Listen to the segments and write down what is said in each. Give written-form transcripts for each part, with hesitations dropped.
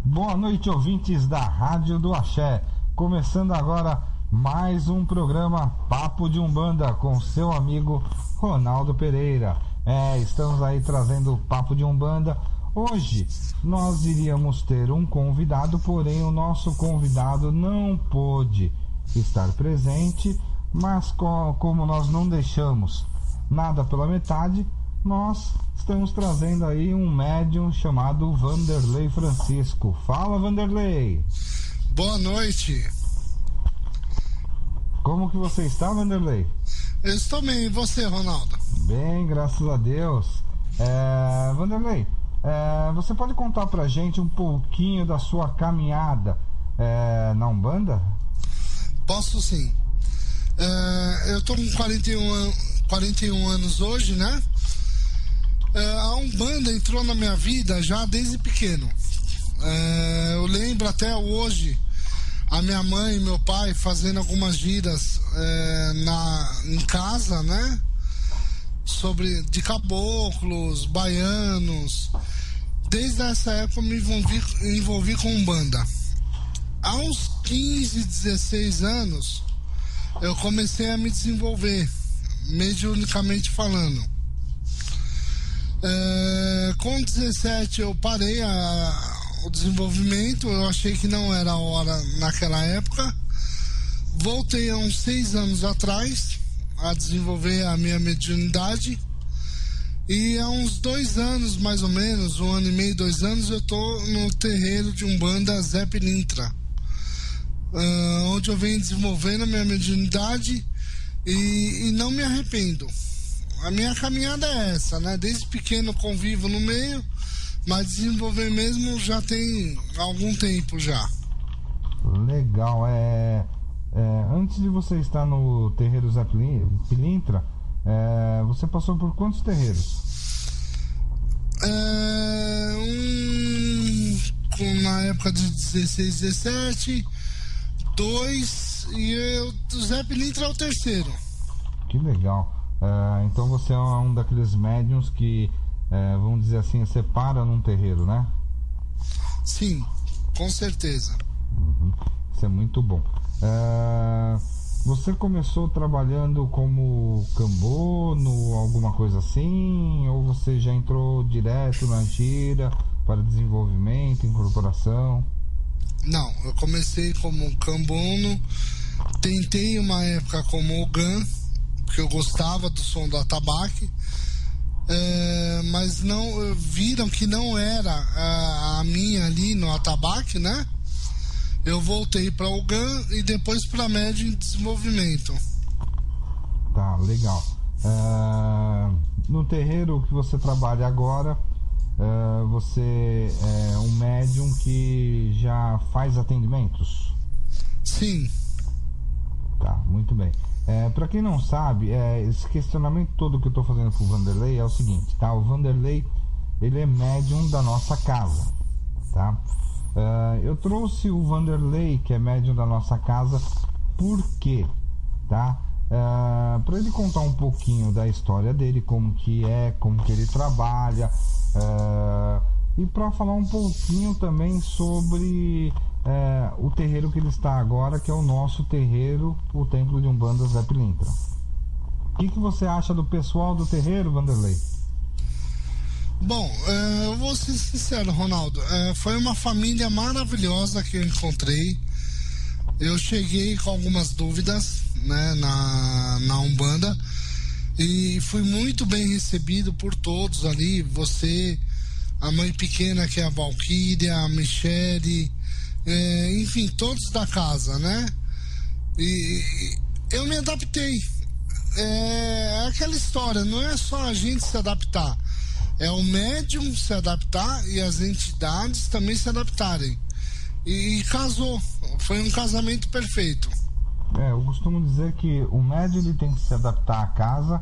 Boa noite, ouvintes da Rádio do Axé. Começando agora mais um programa Papo de Umbanda com seu amigo Ronaldo Pereira. Estamos aí trazendo o Papo de Umbanda. Hoje nós iríamos ter um convidado, porém o nosso convidado não pôde estar presente, mas como nós não deixamos nada pela metade, nós estamos trazendo aí um médium chamado Vanderlei Francisco. Fala, Vanderlei! Boa noite! Como que você está, Vanderlei? Eu estou bem, e você, Ronaldo? Bem, graças a Deus. Vanderlei, você pode contar pra gente um pouquinho da sua caminhada na Umbanda? Posso sim. Eu estou com 41 anos hoje, né? A Umbanda entrou na minha vida já desde pequeno. Eu lembro até hoje a minha mãe e meu pai fazendo algumas giras em casa, né? De caboclos, baianos. Desde essa época eu me envolvi com Umbanda. Há uns 15, 16 anos eu comecei a me desenvolver, mediunicamente falando. Com 17 eu parei o desenvolvimento, eu achei que não era a hora naquela época. Voltei há uns 6 anos atrás a desenvolver a minha mediunidade, e há uns 2 anos, mais ou menos, 1 ano e meio, 2 anos, eu tô no terreiro de Umbanda Zé Pilintra, onde eu venho desenvolvendo a minha mediunidade e não me arrependo. A minha caminhada é essa, né? Desde pequeno convivo no meio, mas desenvolver mesmo já tem algum tempo já. Legal. Antes de você estar no terreiro Zé Pilintra, você passou por quantos terreiros? Na época de 16, 17, 2, e o Zé Pilintra é o terceiro. Que legal. Então você é um daqueles médiuns que, vamos dizer assim, separa num terreiro, né? Sim, com certeza. Isso é muito bom. Você começou trabalhando como cambono, alguma coisa assim? Ou você já entrou direto na gira para desenvolvimento, incorporação? Não, eu comecei como cambono, tentei uma época como ogã, porque eu gostava do som do atabaque, mas não viram que não era a minha ali no atabaque, né? Eu voltei para ogã e depois para médio em desenvolvimento. Tá, legal. No terreiro que você trabalha agora, você é um médium que já faz atendimentos? Sim. Tá, muito bem. Para quem não sabe, esse questionamento todo que eu estou fazendo pro Vanderlei é o seguinte, tá? O Vanderlei, ele é médium da nossa casa, tá? Eu trouxe o Vanderlei, que é médium da nossa casa, por quê? Tá? Para ele contar um pouquinho da história dele, como que ele trabalha, e para falar um pouquinho também sobre o terreiro que ele está agora, que é o nosso terreiro, o Templo de Umbanda Zé Pilintra. O que você acha do pessoal do terreiro, Vanderlei? Bom, eu vou ser sincero, Ronaldo, foi uma família maravilhosa que eu encontrei. Eu cheguei com algumas dúvidas, né, na Umbanda, e fui muito bem recebido por todos ali. Você, a mãe pequena, que é a Valquíria, a Michele, enfim, todos da casa, né? E eu me adaptei. É aquela história, não é só a gente se adaptar, é o médium se adaptar e as entidades também se adaptarem. E casou, foi um casamento perfeito. Eu costumo dizer que o médium ele tem que se adaptar à casa,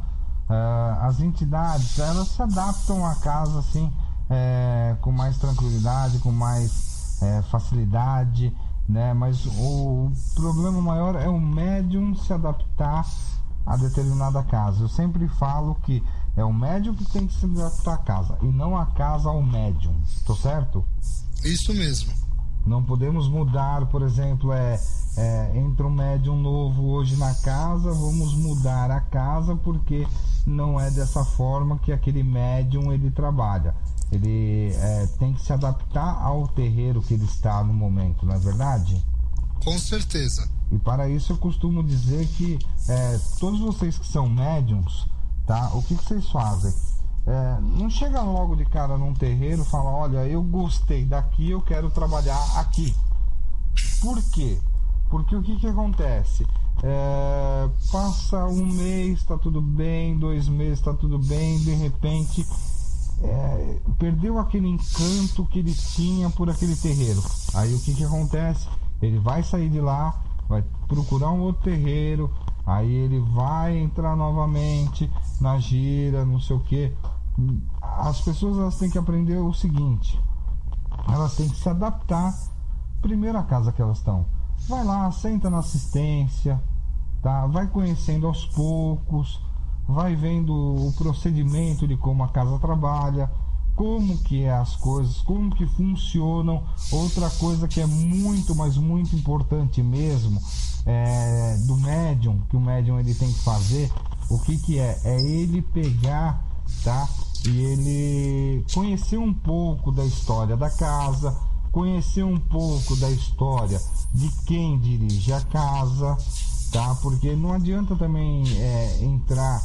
as entidades elas se adaptam à casa assim, com mais tranquilidade, com mais facilidade, né? Mas o problema maior é o médium se adaptar a determinada casa. Eu sempre falo que É o médium que tem que se adaptar à casa e não a casa ao médium. Tô certo? Isso mesmo. Não podemos mudar, por exemplo, entra um médium novo hoje na casa, vamos mudar a casa porque não é dessa forma que aquele médium ele trabalha. Ele tem que se adaptar ao terreiro que ele está no momento, não é verdade? Com certeza. E para isso eu costumo dizer que todos vocês que são médiums, tá? O que vocês fazem? Não chega logo de cara num terreiro e fala, olha, eu gostei daqui, eu quero trabalhar aqui. Por quê? Porque o que acontece? Passa um mês, tá tudo bem, 2 meses, tá tudo bem, de repente perdeu aquele encanto que ele tinha por aquele terreiro. Aí o que acontece? Ele vai sair de lá, vai procurar um outro terreiro, aí ele vai entrar novamente na gira, não sei o que. As pessoas elas têm que aprender o seguinte: elas têm que se adaptar primeiro à casa que elas estão. Vai lá, senta na assistência, tá? Vai conhecendo aos poucos, vai vendo o procedimento de como a casa trabalha, como que é as coisas, como que funcionam. Outra coisa que é muito, mas muito importante mesmo, do médium, que o médium ele tem que fazer, o que é? É ele pegar, tá? E ele conhecer um pouco da história da casa, conhecer um pouco da história de quem dirige a casa, tá? Porque não adianta também entrar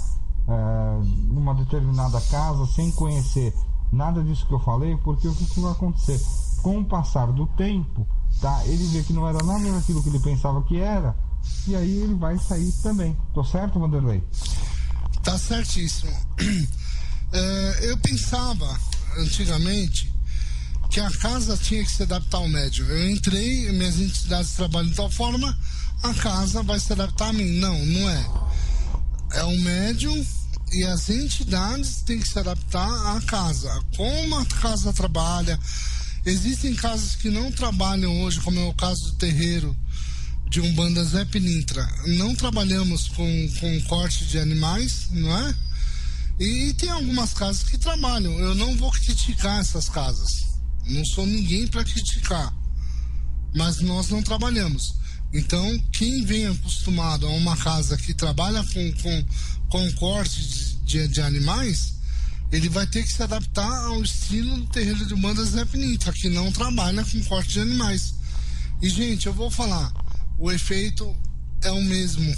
numa determinada casa sem conhecer nada disso que eu falei, porque o que vai acontecer? Com o passar do tempo, tá? Ele vê que não era nada daquilo que ele pensava que era, e aí ele vai sair também. Tô certo, Vanderlei? Tá certíssimo. Eu pensava antigamente que a casa tinha que se adaptar ao médium. Eu entrei, minhas entidades trabalham de tal forma, a casa vai se adaptar a mim. Não é. É o médium e as entidades têm que se adaptar à casa. Como a casa trabalha. Existem casas que não trabalham hoje, como é o caso do terreiro de Umbanda Zé Pilintra. Não trabalhamos com corte de animais, não é? E tem algumas casas que trabalham. Eu não vou criticar essas casas. Não sou ninguém para criticar. Mas nós não trabalhamos. Então, quem vem acostumado a uma casa que trabalha com corte de animais, ele vai ter que se adaptar ao estilo do terreiro de Umbanda Zé Pilintra, que não trabalha com corte de animais. E, gente, eu vou falar, o efeito é o mesmo.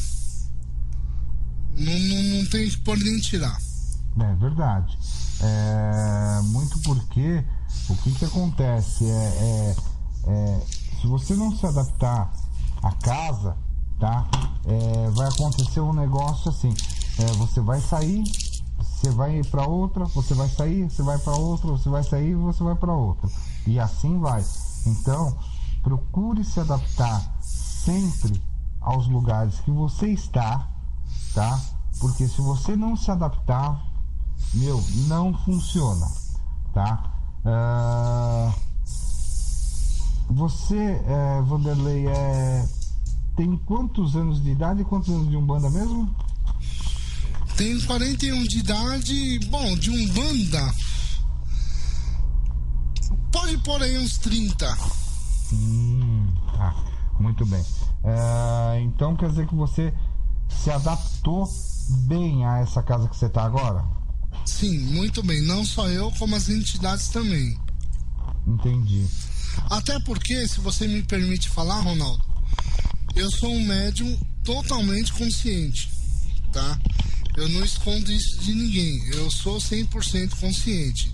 Não tem que pôr nem tirar. É verdade. Muito porque o que acontece se você não se adaptar à casa, tá? Vai acontecer um negócio assim, você vai sair, você vai para outra, você vai sair, você vai para outra, você vai sair, você vai para outra, e assim vai. Então procure se adaptar sempre aos lugares que você está, tá? Porque se você não se adaptar, não funciona, tá? Você, Vanderlei, tem quantos anos de idade e quantos anos de Umbanda mesmo? Tenho 41 de idade. Bom, de Umbanda pode pôr aí uns 30. Tá, muito bem. Então quer dizer que você se adaptou bem a essa casa que você está agora? Sim, muito bem. Não só eu, como as entidades também. Entendi. Até porque, se você me permite falar, Ronaldo, eu sou um médium totalmente consciente, tá? Eu não escondo isso de ninguém. Eu sou 100% consciente.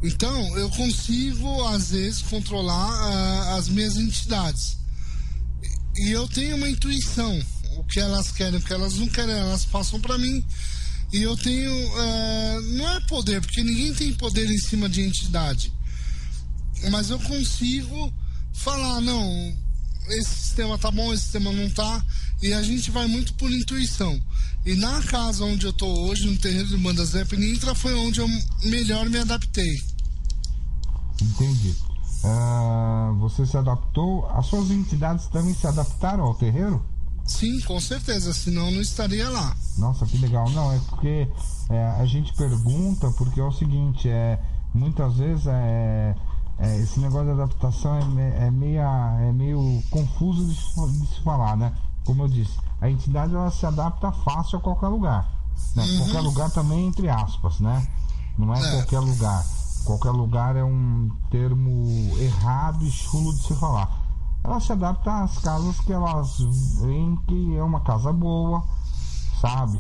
Então, eu consigo, às vezes, controlar as minhas entidades. E eu tenho uma intuição. O que elas querem, o que elas não querem, elas passam para mim. E eu tenho... não é poder, porque ninguém tem poder em cima de entidade. Mas eu consigo falar, não, esse sistema tá bom, esse sistema não tá. E a gente vai muito por intuição. E na casa onde eu tô hoje, no terreiro de Umbanda Zé Pilintra, foi onde eu melhor me adaptei. Entendi. Você se adaptou, as suas entidades também se adaptaram ao terreiro? Sim, com certeza, senão não estaria lá. Nossa, que legal. Não, é porque a gente pergunta porque é o seguinte, muitas vezes esse negócio de adaptação é meio confuso de se falar, né? Como eu disse, a entidade ela se adapta fácil a qualquer lugar, né? Qualquer lugar também, entre aspas, né? Não é qualquer lugar. Qualquer lugar é um termo errado e chulo de se falar. Ela se adapta às casas que elas veem que é uma casa boa, sabe?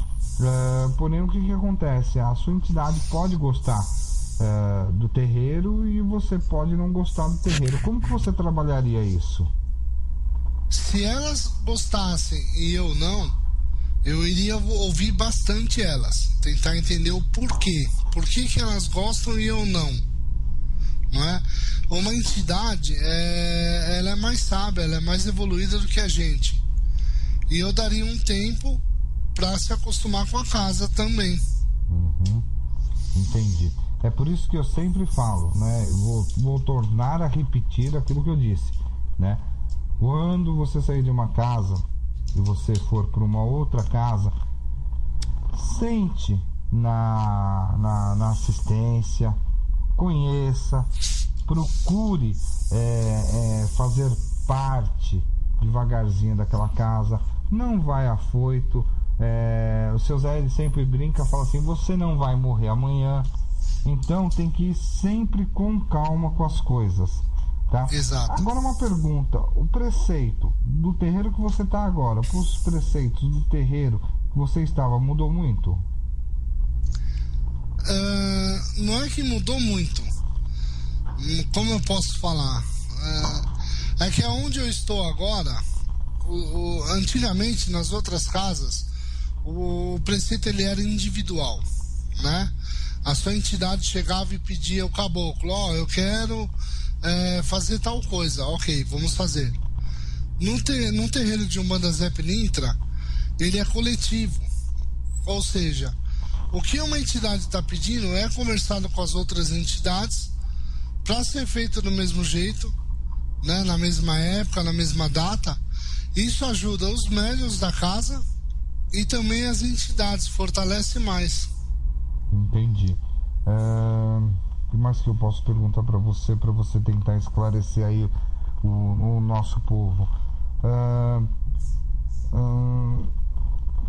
Porém, o que acontece? A sua entidade pode gostar do terreiro e você pode não gostar do terreiro. Como que você trabalharia isso? Se elas gostassem e eu não, eu iria ouvir bastante elas, tentar entender o porquê. Por que elas gostam e eu não? Não é? Uma entidade, ela é mais sábia, ela é mais evoluída do que a gente. E eu daria um tempo para se acostumar com a casa também. Entendi. É por isso que eu sempre falo, né? Vou tornar a repetir aquilo que eu disse, né? Quando você sair de uma casa e você for para uma outra casa, sente na assistência, conheça, procure fazer parte devagarzinho daquela casa, não vai afoito. O seu Zé ele sempre brinca, fala assim: você não vai morrer amanhã, então tem que ir sempre com calma com as coisas, tá? Exato. Agora uma pergunta: o preceito do terreiro que você está agora para os preceitos do terreiro que você estava mudou muito? Não é que mudou muito. Como eu posso falar? É que aonde eu estou agora, antigamente nas outras casas, o preceito ele era individual, né? A sua entidade chegava e pedia ao caboclo: eu quero fazer tal coisa. Ok, vamos fazer. No terreiro de Umbanda Zé Pilintra, ele é coletivo, ou seja, o que uma entidade está pedindo é conversado com as outras entidades para ser feito do mesmo jeito, né? Na mesma época, na mesma data. Isso ajuda os médiuns da casa e também as entidades, fortalece mais. Entendi. O que mais que eu posso perguntar para você tentar esclarecer aí o nosso povo?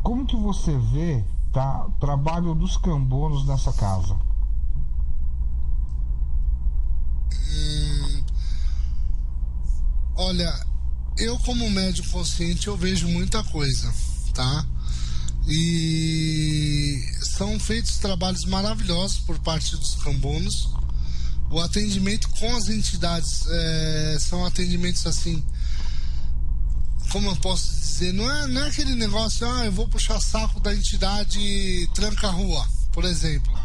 Como que você vê, tá, o trabalho dos cambonos nessa casa? Olha, eu como médium consciente eu vejo muita coisa, tá? E são feitos trabalhos maravilhosos por parte dos cambonos. O atendimento com as entidades são atendimentos assim, como eu posso dizer, não é aquele negócio, eu vou puxar saco da entidade tranca-rua, por exemplo,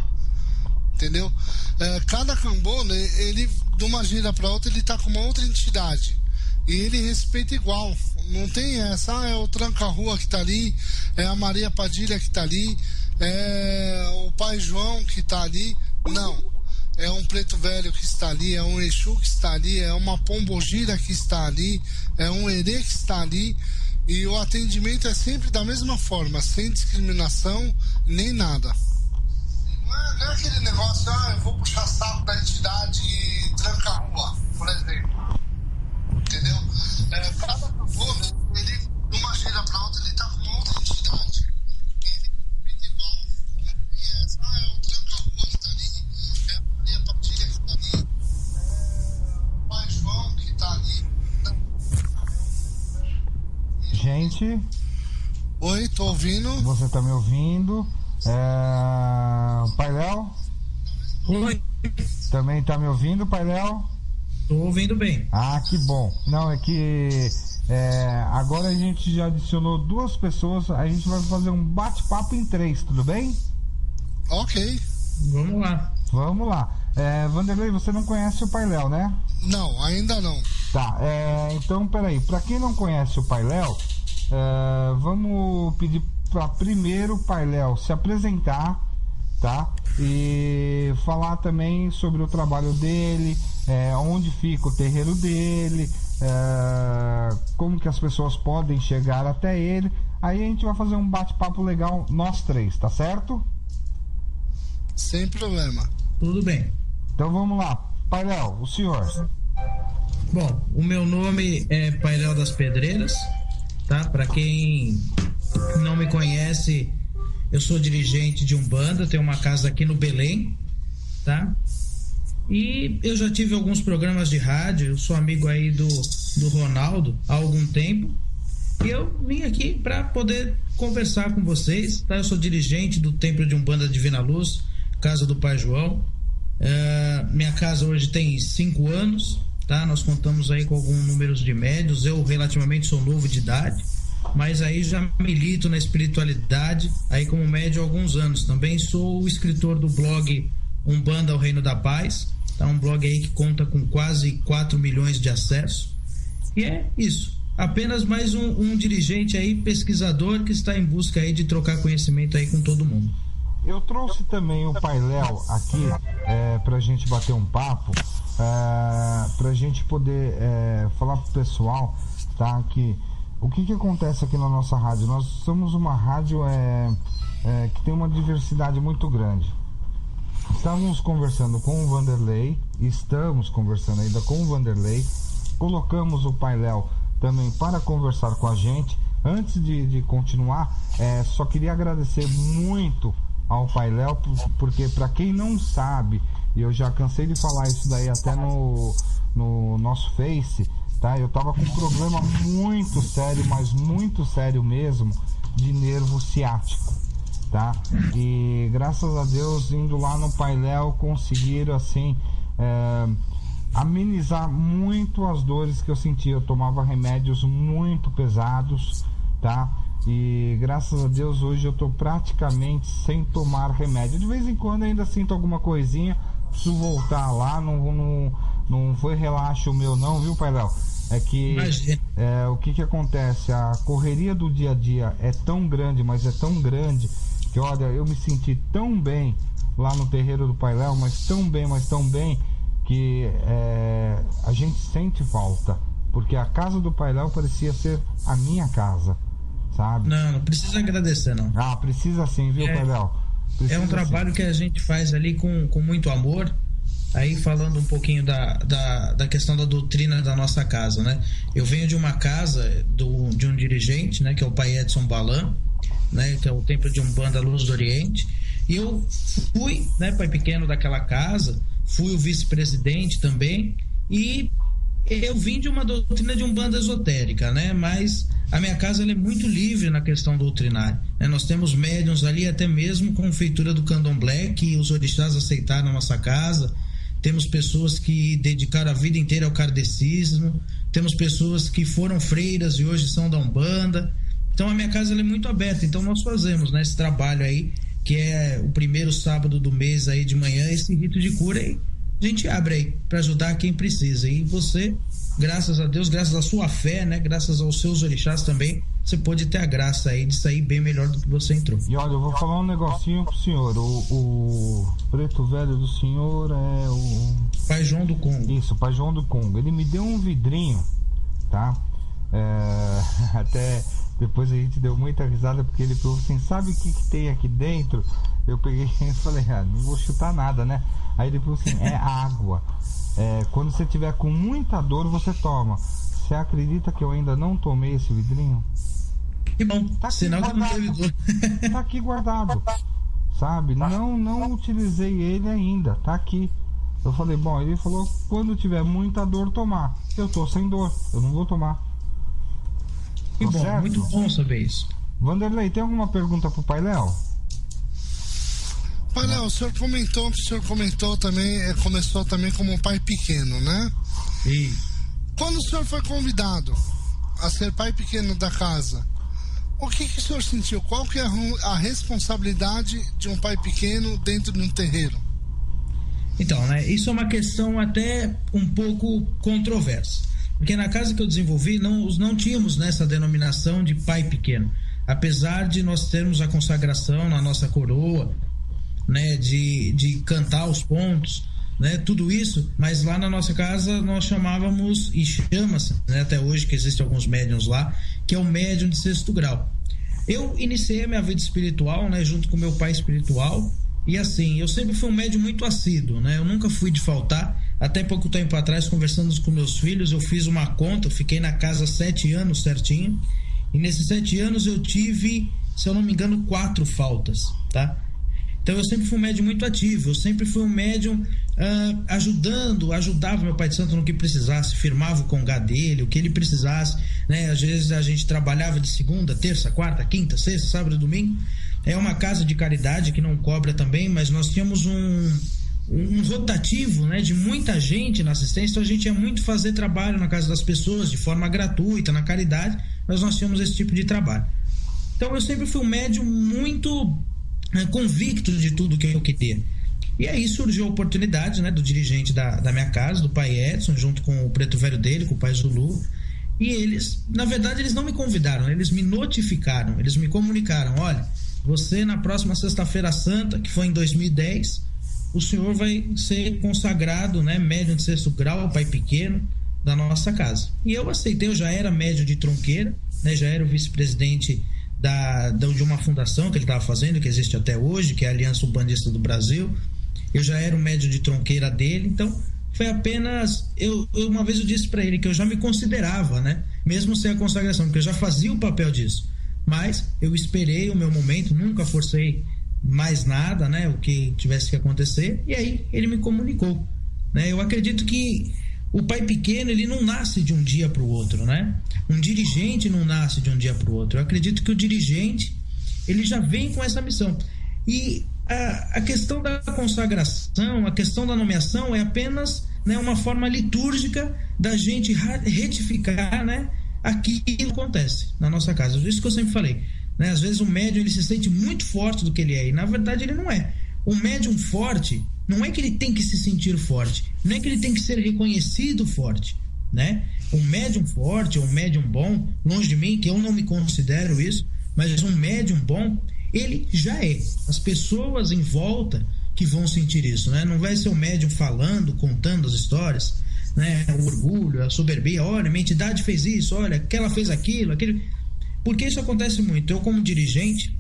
entendeu? Cada cambono, ele de uma gira para outra, ele tá com uma outra entidade e ele respeita igual. Não tem essa, é o tranca-rua que tá ali, é a Maria Padilha que tá ali, é o Pai João que tá ali. Não, é um preto velho que está ali, é um Exu que está ali, é uma pombogira que está ali, é um herê que está ali. E o atendimento é sempre da mesma forma, sem discriminação nem nada. Não é aquele negócio, eu vou puxar saco da entidade tranca-rua, por exemplo. Entendeu? Cada cambono, ele, de uma gira para outra, ele tá com uma outra entidade. Ele respeita igual. É o tranca-rua que tá ali, é a Maria Padilha que tá ali, é o Pai João que tá ali. Gente? Oi, tô ouvindo. Você tá me ouvindo? Pai Léo? Oi. Também tá me ouvindo, Pai Léo? Tô ouvindo bem. Ah, que bom. Não, é que agora a gente já adicionou 2 pessoas, a gente vai fazer um bate-papo em 3, tudo bem? Ok. Vamos lá. Vamos lá. Vanderlei, você não conhece o Pai Léo, né? Não, ainda não. Tá, então peraí, pra quem não conhece o Pai Léo, vamos pedir para primeiro o Pai Léo se apresentar, tá? E falar também sobre o trabalho dele, onde fica o terreiro dele, como que as pessoas podem chegar até ele. Aí a gente vai fazer um bate-papo legal, nós três, tá certo? Sem problema. Tudo bem. Então vamos lá. Pai Léo, o senhor. Bom, o meu nome é Pai Léo das Pedreiras, tá? Para quem não me conhece, eu sou dirigente de Umbanda, tenho uma casa aqui no Belém, tá? E eu já tive alguns programas de rádio, eu sou amigo aí do Ronaldo há algum tempo, e eu vim aqui para poder conversar com vocês, tá? Eu sou dirigente do Templo de Umbanda Divina Luz, Casa do Pai João. Minha casa hoje tem 5 anos, tá? Nós contamos aí com alguns números de médios. Eu relativamente sou novo de idade, mas aí já milito na espiritualidade aí como médio há alguns anos. Também sou o escritor do blog Umbanda ao Reino da Paz, tá? Um blog aí que conta com quase 4 milhões de acessos. E é isso, apenas mais um dirigente aí, pesquisador, que está em busca aí de trocar conhecimento aí com todo mundo. Eu trouxe também o Pai Léo aqui pra gente bater um papo, pra gente poder falar pro pessoal, tá? Que o que acontece aqui na nossa rádio? Nós somos uma rádio que tem uma diversidade muito grande. Estamos conversando com o Vanderlei, estamos conversando ainda com o Vanderlei, colocamos o Pai Léo também para conversar com a gente. Antes de continuar, só queria agradecer muito ao Pai Léo, porque para quem não sabe, e eu já cansei de falar isso daí até no nosso Face, tá? Eu tava com um problema muito sério, mas muito sério mesmo, de nervo ciático, tá? E graças a Deus, indo lá no Pai Léo, conseguiram assim amenizar muito as dores que eu sentia. Eu tomava remédios muito pesados, tá? E graças a Deus hoje eu tô praticamente sem tomar remédio. De vez em quando ainda sinto alguma coisinha, preciso voltar lá, não foi relaxo meu não, viu, Pai Léo? É que o que acontece, a correria do dia a dia é tão grande, mas é tão grande, que olha, eu me senti tão bem lá no terreiro do Pai Léo, mas tão bem, que a gente sente falta, porque a casa do Pai Léo parecia ser a minha casa, sabe? Não precisa agradecer, não. Ah, precisa sim, viu, Pai Léo? É um trabalho que a gente faz ali com muito amor. Aí falando um pouquinho da questão da doutrina da nossa casa, né? Eu venho de uma casa de um dirigente, né? Que é o Pai Edson Balan, né? Que é o Templo de Umbanda Luz do Oriente. E eu fui, né, pai pequeno daquela casa, fui o vice-presidente também, e eu vim de uma doutrina de Umbanda esotérica, né? Mas a minha casa ela é muito livre na questão doutrinária, né? Nós temos médiuns ali, até mesmo com feitura do candomblé, que os orixás aceitaram na nossa casa. Temos pessoas que dedicaram a vida inteira ao kardecismo, temos pessoas que foram freiras e hoje são da Umbanda. Então a minha casa ela é muito aberta. Então nós fazemos, né, esse trabalho aí, que é o primeiro sábado do mês aí de manhã, esse rito de cura aí. A gente abre aí para ajudar quem precisa. E você, graças a Deus, graças à sua fé, né, graças aos seus orixás também, você pode ter a graça aí de sair bem melhor do que você entrou. E olha, eu vou falar um negocinho pro senhor. O preto velho do senhor é o Pai João do Congo. Isso, Pai João do Congo. Ele me deu um vidrinho, tá? Até depois a gente deu muita risada, porque ele falou assim: sabe o que tem aqui dentro? Eu peguei e falei: não vou chutar nada, né? Aí ele falou assim: é água. Quando você tiver com muita dor, você toma. Você acredita que eu ainda não tomei esse vidrinho? Que bom, tá aqui sinal que não teve dor. Tá aqui guardado, sabe? Não utilizei ele ainda, tá aqui. Eu falei, bom, ele falou, quando tiver muita dor, tomar. Eu tô sem dor, eu não vou tomar. Que bom, certo? Muito bom saber isso. Vanderlei, tem alguma pergunta pro Pai Léo? Pai Léo, o senhor comentou também, começou também como um pai pequeno, né? E quando o senhor foi convidado a ser pai pequeno da casa, o que o senhor sentiu? Qual que é a responsabilidade de um pai pequeno dentro de um terreiro? Então, né, isso é uma questão até um pouco controversa, porque na casa que eu desenvolvi não tínhamos nessa denominação de pai pequeno, apesar de nós termos a consagração na nossa coroa, né, de cantar os pontos, né, tudo isso, mas lá na nossa casa nós chamávamos, e chama-se, né, até hoje, que existem alguns médiuns lá, que é o médium de 6º grau. Eu iniciei a minha vida espiritual, né, junto com meu pai espiritual, e assim, eu sempre fui um médium muito assíduo, né, eu nunca fui de faltar. Até pouco tempo atrás, conversando com meus filhos, eu fiz uma conta, eu fiquei na casa 7 anos certinho, e nesses 7 anos eu tive, se eu não me engano, 4 faltas, tá? Então eu sempre fui um médium muito ativo, eu sempre fui um médium ajudava meu pai de santo no que precisasse, firmava o congá dele, o que ele precisasse, né? Às vezes a gente trabalhava de segunda, terça, quarta, quinta, sexta, sábado e domingo. É uma casa de caridade que não cobra também, mas nós tínhamos um rotativo, né, de muita gente na assistência, então a gente ia muito fazer trabalho na casa das pessoas de forma gratuita, na caridade, mas nós tínhamos esse tipo de trabalho. Então eu sempre fui um médium muito convicto de tudo que eu queria. E aí surgiu a oportunidade, né, do dirigente da minha casa, do pai Edson, junto com o preto velho dele, com o pai Zulu, e eles, na verdade, eles não me convidaram, eles me notificaram, eles me comunicaram: olha, você na próxima sexta-feira santa, que foi em 2010, o senhor vai ser consagrado, né, médium de 6º grau, pai pequeno da nossa casa. E eu aceitei, eu já era médium de Tronqueira, né, já era o vice-presidente de uma fundação que ele estava fazendo, que existe até hoje, que é a Aliança Umbandista do Brasil. Eu já era o médium de Tronqueira dele, então foi apenas uma vez eu disse para ele que eu já me considerava, né, mesmo sem a consagração, porque eu já fazia o papel disso, mas eu esperei o meu momento, nunca forcei mais nada, né, o que tivesse que acontecer, e aí ele me comunicou, né? Eu acredito que o pai pequeno, ele não nasce de um dia para o outro, né? Um dirigente não nasce de um dia para o outro. Eu acredito que o dirigente, ele já vem com essa missão. E a questão da consagração, a questão da nomeação é apenas, né, uma forma litúrgica da gente retificar, né, aquilo que acontece na nossa casa. Isso que eu sempre falei, né? Às vezes o médium, ele se sente muito forte do que ele é, e na verdade ele não é. O médium forte não é que ele tem que se sentir forte, não é que ele tem que ser reconhecido forte, né? Um médium forte, um médium bom, longe de mim, que eu não me considero isso, mas um médium bom, ele já é. As pessoas em volta que vão sentir isso, né? Não vai ser o médium falando, contando as histórias, né? O orgulho, a soberbia: olha, minha entidade fez isso, olha, aquela fez aquilo. Porque isso acontece muito. Eu, como dirigente,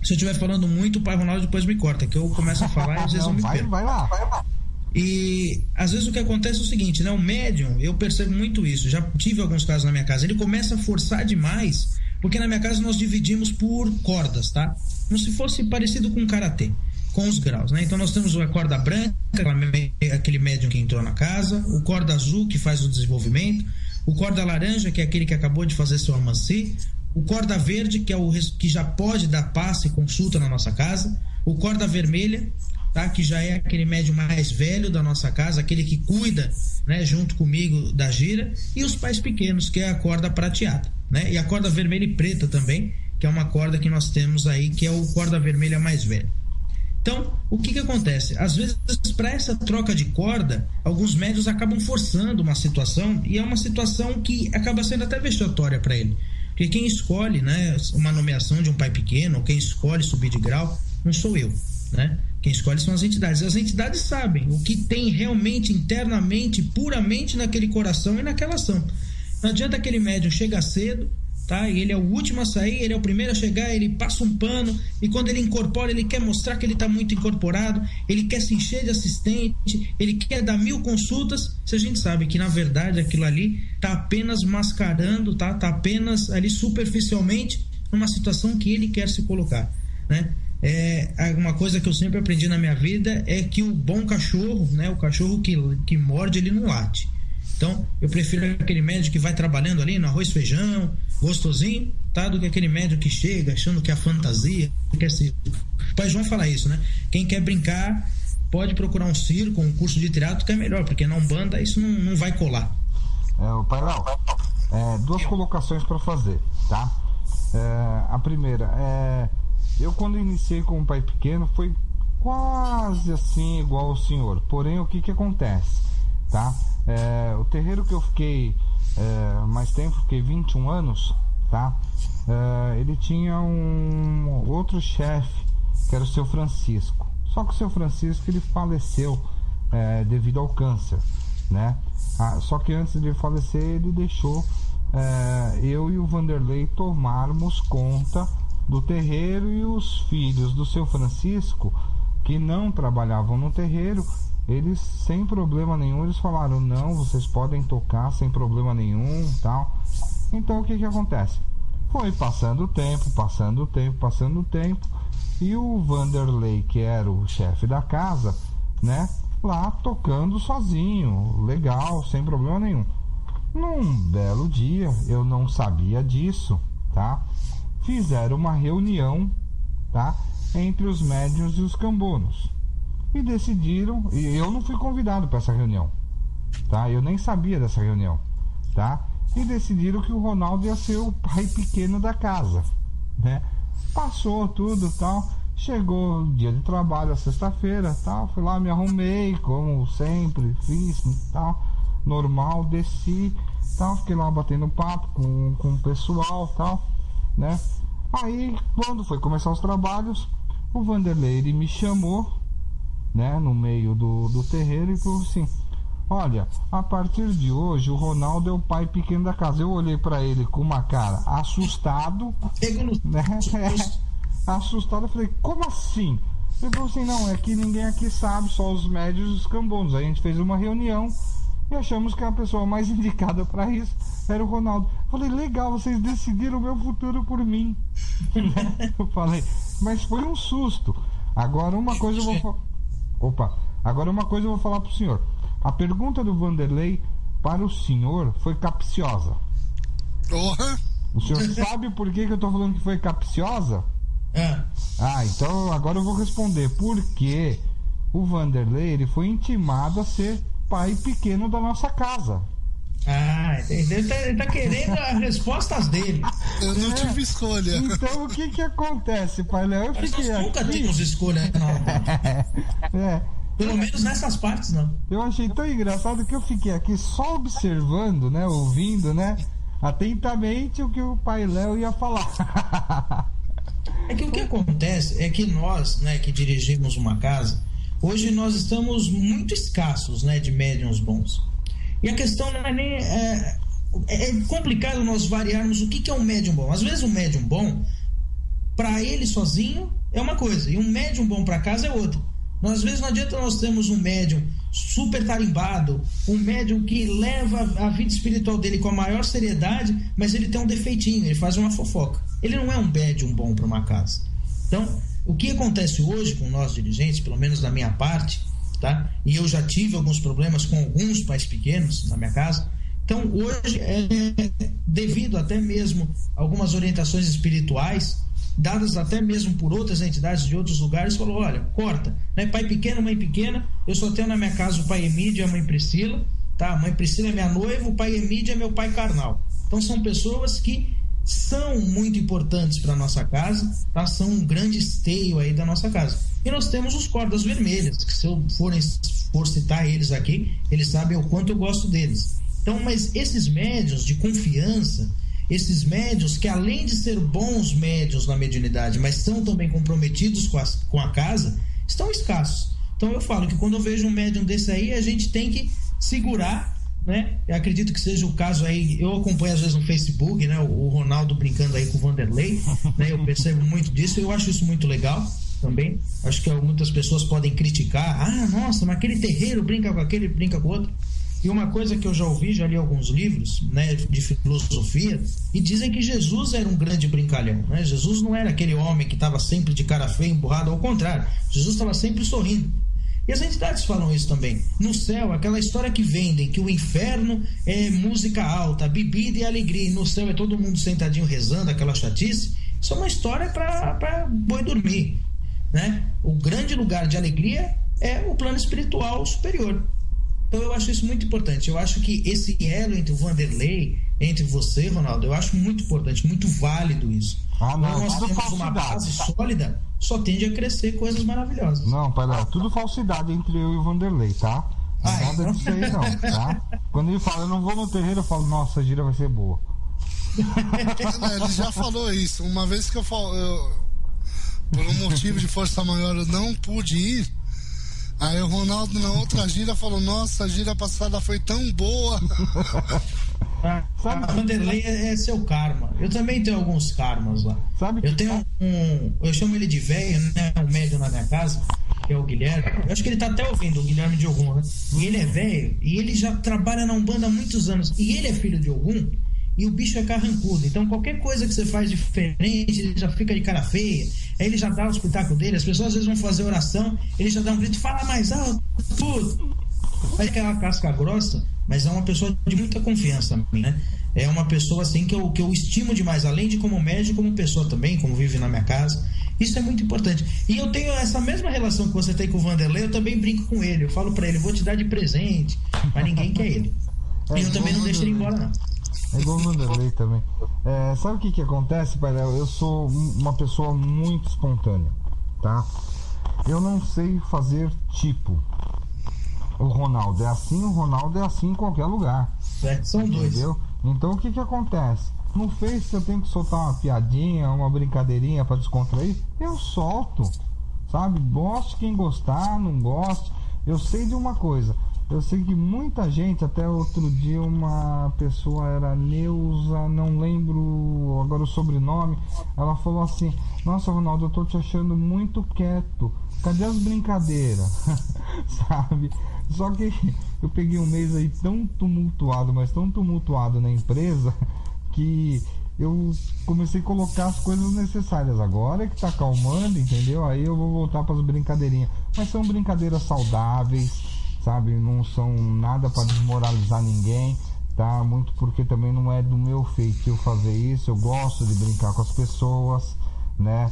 se eu estiver falando muito, o pai Ronaldo depois me corta, que eu começo a falar e às vezes eu me perco. Vai lá. E às vezes o que acontece é o seguinte, né? O médium, eu percebo muito isso, já tive alguns casos na minha casa, ele começa a forçar demais, porque na minha casa nós dividimos por cordas, tá? Como se fosse parecido com karatê, com os graus, né? Então nós temos a corda branca, aquele médium que entrou na casa, o corda azul, que faz o desenvolvimento, o corda laranja, que é aquele que acabou de fazer seu amanci, o corda verde, que é o que já pode dar passe e consulta na nossa casa, o corda vermelha, tá, que já é aquele médium mais velho da nossa casa, aquele que cuida, né, junto comigo da gira, e os pais pequenos, que é a corda prateada, né, e a corda vermelha e preta também, que é uma corda que nós temos aí, que é o corda vermelha mais velho. Então, o que acontece? Às vezes, para essa troca de corda, alguns médiuns acabam forçando uma situação, e é uma situação que acaba sendo até vexatória para ele. Porque quem escolhe, né, uma nomeação de um pai pequeno, ou quem escolhe subir de grau, não sou eu, né? Quem escolhe são as entidades. As entidades sabem o que tem realmente, internamente, puramente naquele coração e naquela ação. Não adianta aquele médium chegar cedo, tá? E ele é o último a sair, ele é o primeiro a chegar, ele passa um pano, e quando ele incorpora, ele quer mostrar que ele está muito incorporado, ele quer se encher de assistente, ele quer dar 1000 consultas, se a gente sabe que na verdade aquilo ali está apenas mascarando, tá? Está apenas ali superficialmente numa situação que ele quer se colocar, né? Uma coisa que eu sempre aprendi na minha vida é que o bom cachorro, né, o cachorro que morde, ele não late. Então, eu prefiro aquele médico que vai trabalhando ali no arroz e feijão, gostosinho, tá? Do que aquele médico que chega achando que é a fantasia, quer ser. O pai João fala isso, né? Quem quer brincar pode procurar um circo, um curso de teatro, que é melhor, porque na Umbanda isso não vai colar. Pai Lau, duas colocações para fazer, tá? A primeira eu, quando iniciei com um pai pequeno, foi quase assim igual ao senhor. Porém, o que acontece, tá? O terreiro que eu fiquei mais tempo, fiquei 21 anos, tá? Ele tinha um outro chefe, que era o seu Francisco. Só que o seu Francisco, ele faleceu devido ao câncer, né? Só que antes de falecer ele deixou eu e o Vanderlei tomarmos conta do terreiro, e os filhos do seu Francisco, que não trabalhavam no terreiro, eles sem problema nenhum, eles falaram: não, vocês podem tocar sem problema nenhum, tal. Então o que acontece? Foi passando o tempo, e o Vanderlei, que era o chefe da casa, né, lá tocando sozinho, legal, sem problema nenhum. Num belo dia, eu não sabia disso, tá? Fizeram uma reunião, tá, entre os médiuns e os cambonos, e decidiram, e eu não fui convidado para essa reunião, tá? Eu nem sabia dessa reunião, tá? E decidiram que o Ronaldo ia ser o pai pequeno da casa, né? Passou tudo, tal. Chegou o dia de trabalho, a sexta-feira, tal. Fui lá, me arrumei, como sempre fiz, tal. Normal, desci, tal. Fiquei lá batendo papo com o pessoal, tal, né? Aí, quando foi começar os trabalhos, o Vanderlei, ele me chamou, né, no meio do terreiro, e falou assim: olha, a partir de hoje o Ronaldo é o pai pequeno da casa. Eu olhei pra ele com uma cara assustado, né? Assustado, eu falei: como assim? Ele falou assim: não, é que ninguém aqui sabe, só os médios e os cambonos. Aí a gente fez uma reunião e achamos que a pessoa mais indicada para isso era o Ronaldo. Eu falei: legal, vocês decidiram o meu futuro por mim. Eu falei, mas foi um susto. Agora uma coisa eu vou falar pro senhor. A pergunta do Vanderlei para o senhor foi capciosa. O senhor sabe por que eu tô falando que foi capciosa? Então agora eu vou responder. Porque o Vanderlei, ele foi intimado a ser pai pequeno da nossa casa. Ele tá querendo as respostas dele. Eu não tive escolha. Então o que acontece, pai Léo? Eu fiquei aqui. Nunca temos escolha, não. Pelo menos nessas partes, não. Eu achei tão engraçado que eu fiquei aqui só observando, né? Ouvindo, né? Atentamente o que o pai Léo ia falar. É que o que acontece é que nós, né, que dirigimos uma casa, hoje nós estamos muito escassos, né, de médiuns bons. E a questão não é nem... É complicado nós variarmos o que é um médium bom. Às vezes um médium bom, para ele sozinho, é uma coisa, e um médium bom para casa é outra. Às vezes não adianta nós termos um médium super tarimbado, um médium que leva a vida espiritual dele com a maior seriedade, mas ele tem um defeitinho, ele faz uma fofoca. Ele não é um médium bom para uma casa. Então, o que acontece hoje com nós dirigentes, pelo menos da minha parte, tá? E eu já tive alguns problemas com alguns pais pequenos na minha casa. Então, hoje, devido até mesmo a algumas orientações espirituais, dadas até mesmo por outras entidades de outros lugares, falou: olha, corta, né? Pai pequeno, mãe pequena, eu só tenho na minha casa o pai Emídio e a mãe Priscila, tá? A mãe Priscila é minha noiva, o pai Emídio é meu pai carnal. Então são pessoas que são muito importantes para nossa casa, tá? São um grande esteio aí da nossa casa. E nós temos os cordas vermelhas, que se eu for citar eles aqui, eles sabem o quanto eu gosto deles. Então, mas esses médiuns de confiança, esses médiuns que, além de ser bons médiuns na mediunidade, mas são também comprometidos com a casa, estão escassos. Então eu falo que quando eu vejo um médium desse aí, a gente tem que segurar, né? Eu acredito que seja o caso aí. Eu acompanho às vezes no Facebook, né, o Ronaldo brincando aí com o Vanderlei, né? Eu percebo muito disso, eu acho isso muito legal também. Acho que muitas pessoas podem criticar: nossa, mas aquele terreiro brinca com aquele, brinca com o outro. E uma coisa que eu já ouvi, já li alguns livros, né, de filosofia, e dizem que Jesus era um grande brincalhão, né? Jesus não era aquele homem que estava sempre de cara feia, emburrado, ao contrário, Jesus estava sempre sorrindo. E as entidades falam isso também. No céu, aquela história que vendem, que o inferno é música alta, bebida e alegria, e no céu é todo mundo sentadinho rezando, aquela chatice, isso é uma história para boi dormir, né? O grande lugar de alegria é o plano espiritual superior. Então eu acho isso muito importante. Eu acho que esse elo entre o Vanderlei, entre você, Ronaldo, eu acho muito importante, muito válido isso. Não, nós temos uma base sólida, só tende a crescer coisas maravilhosas. Não, pai Léo, tudo falsidade entre eu e o Vanderlei, tá? Nada disso aí não, tá? Quando ele fala: eu não vou no terreiro, eu falo: nossa, a gira vai ser boa. Ele já falou isso. Uma vez que por um motivo de força maior, eu não pude ir. Aí o Ronaldo na outra gira falou, nossa, a gira passada foi tão boa. Sabe, Vanderlei é seu karma. Eu também tenho alguns karmas lá. Sabe eu tenho eu chamo ele de velho, né? Um médio na minha casa, que é o Guilherme. Eu acho que ele tá até ouvindo, o Guilherme de Ogum, né? E ele é velho, e ele já trabalha na Umbanda há muitos anos. E ele é filho de Ogum, e o bicho é carrancudo. Então qualquer coisa que você faz diferente, ele já fica de cara feia. Aí ele já dá o espetáculo dele. As pessoas às vezes vão fazer oração, ele já dá um grito, fala mais alto, tudo. Aí aquela casca grossa, mas é uma pessoa de muita confiança, né? É uma pessoa assim que eu estimo demais, além de como médico, como pessoa também, como vive na minha casa. Isso é muito importante. E eu tenho essa mesma relação que você tem com o Vanderlei, eu também brinco com ele. Eu falo pra ele, vou te dar de presente, mas ninguém quer ele. E eu também não deixo ele embora, não. É igual o Vanderlei também. Sabe o que acontece, pai? Eu sou uma pessoa muito espontânea, tá? Eu não sei fazer tipo. O Ronaldo é assim, o Ronaldo é assim em qualquer lugar. São dois. Entendeu? Então o que acontece? No Face eu tenho que soltar uma piadinha, uma brincadeirinha pra descontrair, eu solto, sabe? Goste quem gostar, não goste. Eu sei de uma coisa, eu sei que muita gente, até outro dia uma pessoa era Neuza, não lembro agora o sobrenome, ela falou assim, nossa Ronaldo, eu tô te achando muito quieto, cadê as brincadeiras? Sabe? Só que eu peguei um mês aí tão tumultuado, mas tão tumultuado na empresa, que eu comecei a colocar as coisas necessárias. Agora que tá acalmando, entendeu? Aí eu vou voltar para as brincadeirinhas. Mas são brincadeiras saudáveis, sabe? Não são nada para desmoralizar ninguém, tá? Muito porque também não é do meu feitio fazer isso. Eu gosto de brincar com as pessoas, né?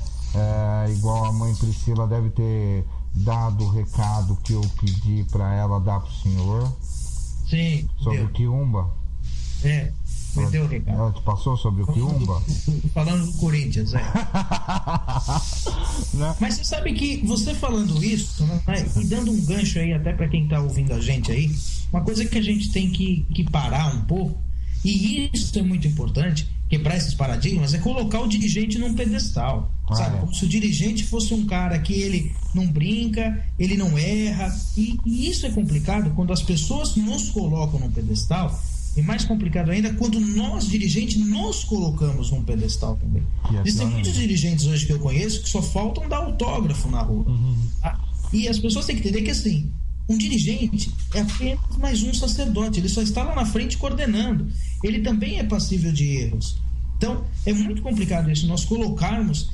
Igual a mãe Priscila deve ter dado o recado que eu pedi para ela dar pro senhor. Sim. Sobre o Quiumba. Me deu o recado. Ela te passou sobre o Quiumba? Falando do Corinthians, né? Mas você sabe que você falando isso, né, e dando um gancho aí até para quem tá ouvindo a gente aí, uma coisa que a gente tem que parar um pouco, e isso é muito importante, quebrar esses paradigmas, é colocar o dirigente num pedestal, sabe? Como se o dirigente fosse um cara que ele não brinca, ele não erra, e isso é complicado quando as pessoas nos colocam num pedestal, e mais complicado ainda quando nós, dirigentes, nos colocamos num pedestal também. Existem muitos dirigentes hoje que eu conheço que só faltam dar autógrafo na rua. Tá? E as pessoas têm que entender que assim, um dirigente é apenas mais um sacerdote, ele só está lá na frente coordenando. Ele também é passível de erros. Então, é muito complicado isso, nós colocarmos...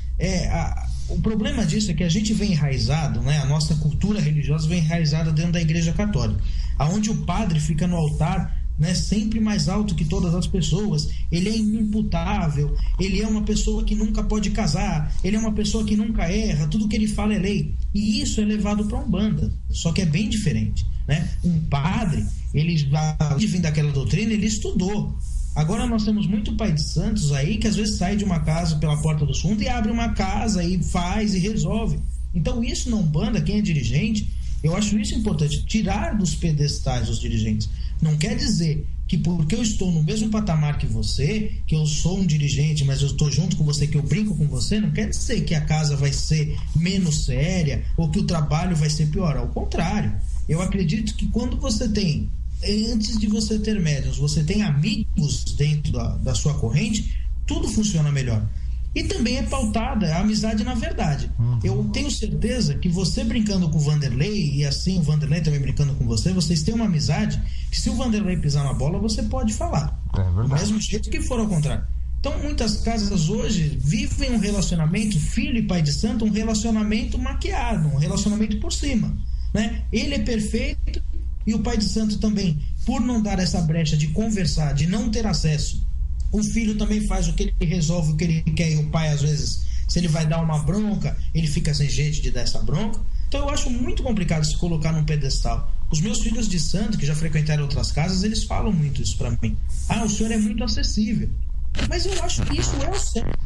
o problema disso é que a gente vem enraizado, né? A nossa cultura religiosa vem enraizada dentro da Igreja Católica, onde o padre fica no altar, né, sempre mais alto que todas as pessoas, ele é inimputável, ele é uma pessoa que nunca pode casar, ele é uma pessoa que nunca erra, tudo que ele fala é lei, e isso é levado para Umbanda, só que é bem diferente, né? Um padre, ele além de vir daquela doutrina, ele estudou. Agora nós temos muito pai de santos aí que às vezes sai de uma casa pela porta dos fundos e abre uma casa e faz e resolve. Então isso na Umbanda, quem é dirigente, eu acho isso importante, tirar dos pedestais os dirigentes. Não quer dizer que porque eu estou no mesmo patamar que você, que eu sou um dirigente, mas eu estou junto com você, que eu brinco com você, não quer dizer que a casa vai ser menos séria ou que o trabalho vai ser pior. Ao contrário, eu acredito que quando você tem, antes de você ter médiuns, você tem amigos dentro da sua corrente, tudo funciona melhor. E também é pautada a amizade na verdade. Eu tenho certeza que você brincando com o Vanderlei, e assim o Vanderlei também brincando com você, vocês têm uma amizade que se o Vanderlei pisar na bola, você pode falar. É verdade. Do mesmo jeito que for ao contrário. Então muitas casas hoje vivem um relacionamento, filho e pai de santo, um relacionamento maquiado, um relacionamento por cima, né? Ele é perfeito e o pai de santo também, por não dar essa brecha de conversar, de não ter acesso. O filho também faz o que ele resolve, o que ele quer, e o pai, às vezes, se ele vai dar uma bronca, ele fica sem jeito de dar essa bronca. Então eu acho muito complicado se colocar num pedestal. Os meus filhos de santo, que já frequentaram outras casas, eles falam muito isso pra mim. O senhor é muito acessível. Mas eu acho que isso é o certo.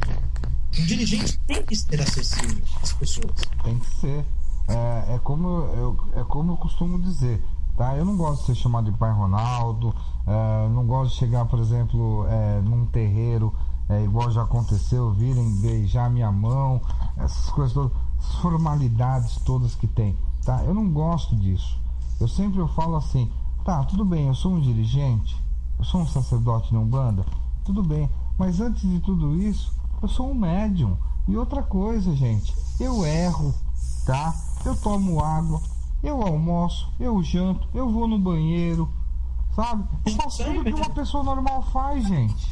Um dirigente tem que ser acessível às pessoas. Tem que ser. É como eu costumo dizer. Tá? Eu não gosto de ser chamado de Pai Ronaldo, não gosto de chegar, por exemplo, num terreiro, igual já aconteceu, virem beijar minha mão, essas coisas todas, as formalidades todas que tem. tá? Eu não gosto disso. Eu falo assim, tá, tudo bem, eu sou um dirigente, eu sou um sacerdote na Umbanda, tudo bem, mas antes de tudo isso, eu sou um médium. E outra coisa, gente, eu erro, tá? Eu tomo água, eu almoço, eu janto, eu vou no banheiro, sabe? Eu faço tudo que uma pessoa normal faz, gente.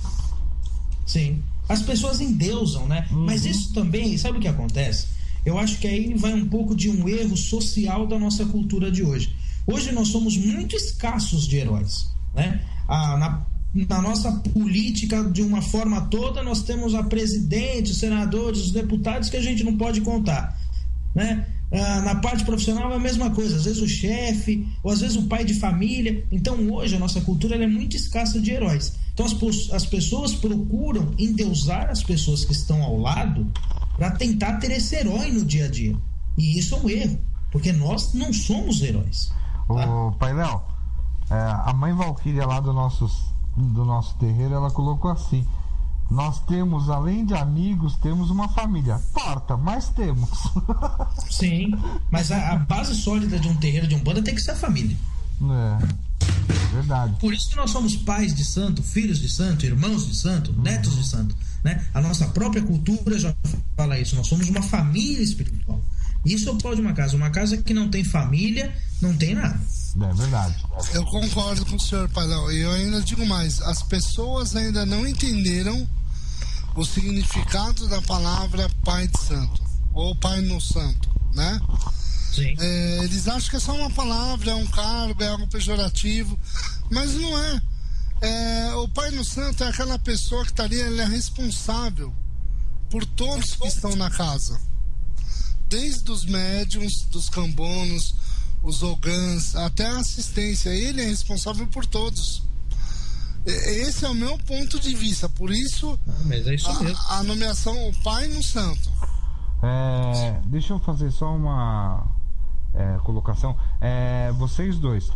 Sim. As pessoas endeusam, né? Mas isso também, sabe o que acontece? Eu acho que aí vai um pouco de um erro social da nossa cultura de hoje. Hoje nós somos muito escassos de heróis, né? Na nossa política, de uma forma toda, nós temos a presidente, os senadores, os deputados que a gente não pode contar, né? Na parte profissional é a mesma coisa, às vezes o chefe, ou às vezes o pai de família. Então hoje a nossa cultura ela é muito escassa de heróis. Então as pessoas procuram endeusar as pessoas que estão ao lado para tentar ter esse herói no dia a dia. E isso é um erro, porque nós não somos heróis. Tá? Ô, Pai Léo, a mãe Valquíria lá do nosso terreiro, ela colocou assim: nós temos, além de amigos, temos uma família torta, mas temos. Sim, mas a base sólida de um terreiro, de Umbanda, tem que ser a família. É verdade. Por isso que nós somos pais de santo, filhos de santo, irmãos de santo, netos de santo, né? A nossa própria cultura já fala isso, nós somos uma família espiritual. Isso é o pau de uma casa. Uma casa que não tem família, não tem nada. É verdade. Eu concordo com o senhor, Pai Léo. E eu ainda digo mais, as pessoas ainda não entenderam o significado da palavra Pai de Santo, ou Pai no Santo, né? Sim. Eles acham que é só uma palavra, é um cargo, é algo pejorativo, mas não é. O Pai no Santo é aquela pessoa que está ali, ele é responsável por todos que estão na casa, desde os médiuns, dos cambonos, os ogãs, até a assistência. Ele é responsável por todos. Esse é o meu ponto de vista. Por isso, mas é isso mesmo. A nomeação o Pai no Santo. Deixa eu fazer só uma colocação. Vocês dois,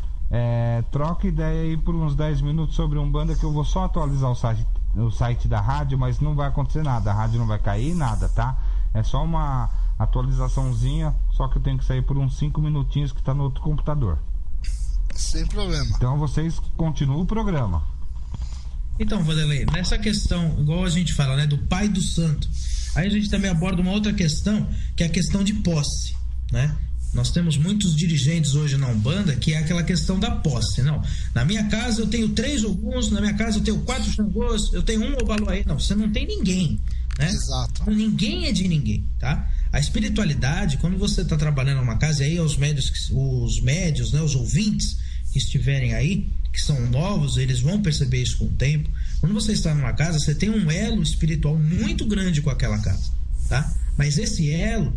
troca ideia aí por uns 10 minutos sobre Umbanda, que eu vou só atualizar o site da rádio, mas não vai acontecer nada. A rádio não vai cair, nada, tá? É só uma atualizaçãozinha, só que eu tenho que sair por uns 5 minutinhos que tá no outro computador. Sem problema. Então vocês continuam o programa. Então, Vanderlei, nessa questão, igual a gente fala, né, do Pai do Santo, aí a gente também aborda uma outra questão, que é a questão de posse, né? Nós temos muitos dirigentes hoje na Umbanda que é aquela questão da posse. Não, na minha casa eu tenho 3 Oguns, na minha casa eu tenho 4 Xangôs, eu tenho 1 Obaluaê. Não, você não tem ninguém, né? Exato. Ninguém é de ninguém, tá? A espiritualidade, quando você está trabalhando numa casa, e aí os médios, né, os ouvintes que estiverem aí, que são novos, eles vão perceber isso com o tempo. Quando você está numa casa, você tem um elo espiritual muito grande com aquela casa, tá? Mas esse elo,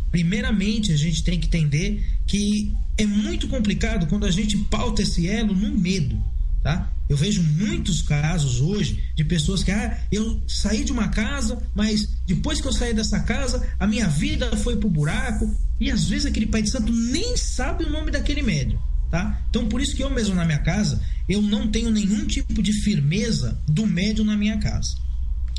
primeiramente a gente tem que entender que é muito complicado quando a gente pauta esse elo no medo, tá? Eu vejo muitos casos hoje de pessoas que eu saí de uma casa, mas depois que eu saí dessa casa, a minha vida foi pro buraco, e às vezes aquele pai de santo nem sabe o nome daquele médium, tá? Então por isso que eu mesmo na minha casa, eu não tenho nenhum tipo de firmeza do médium na minha casa,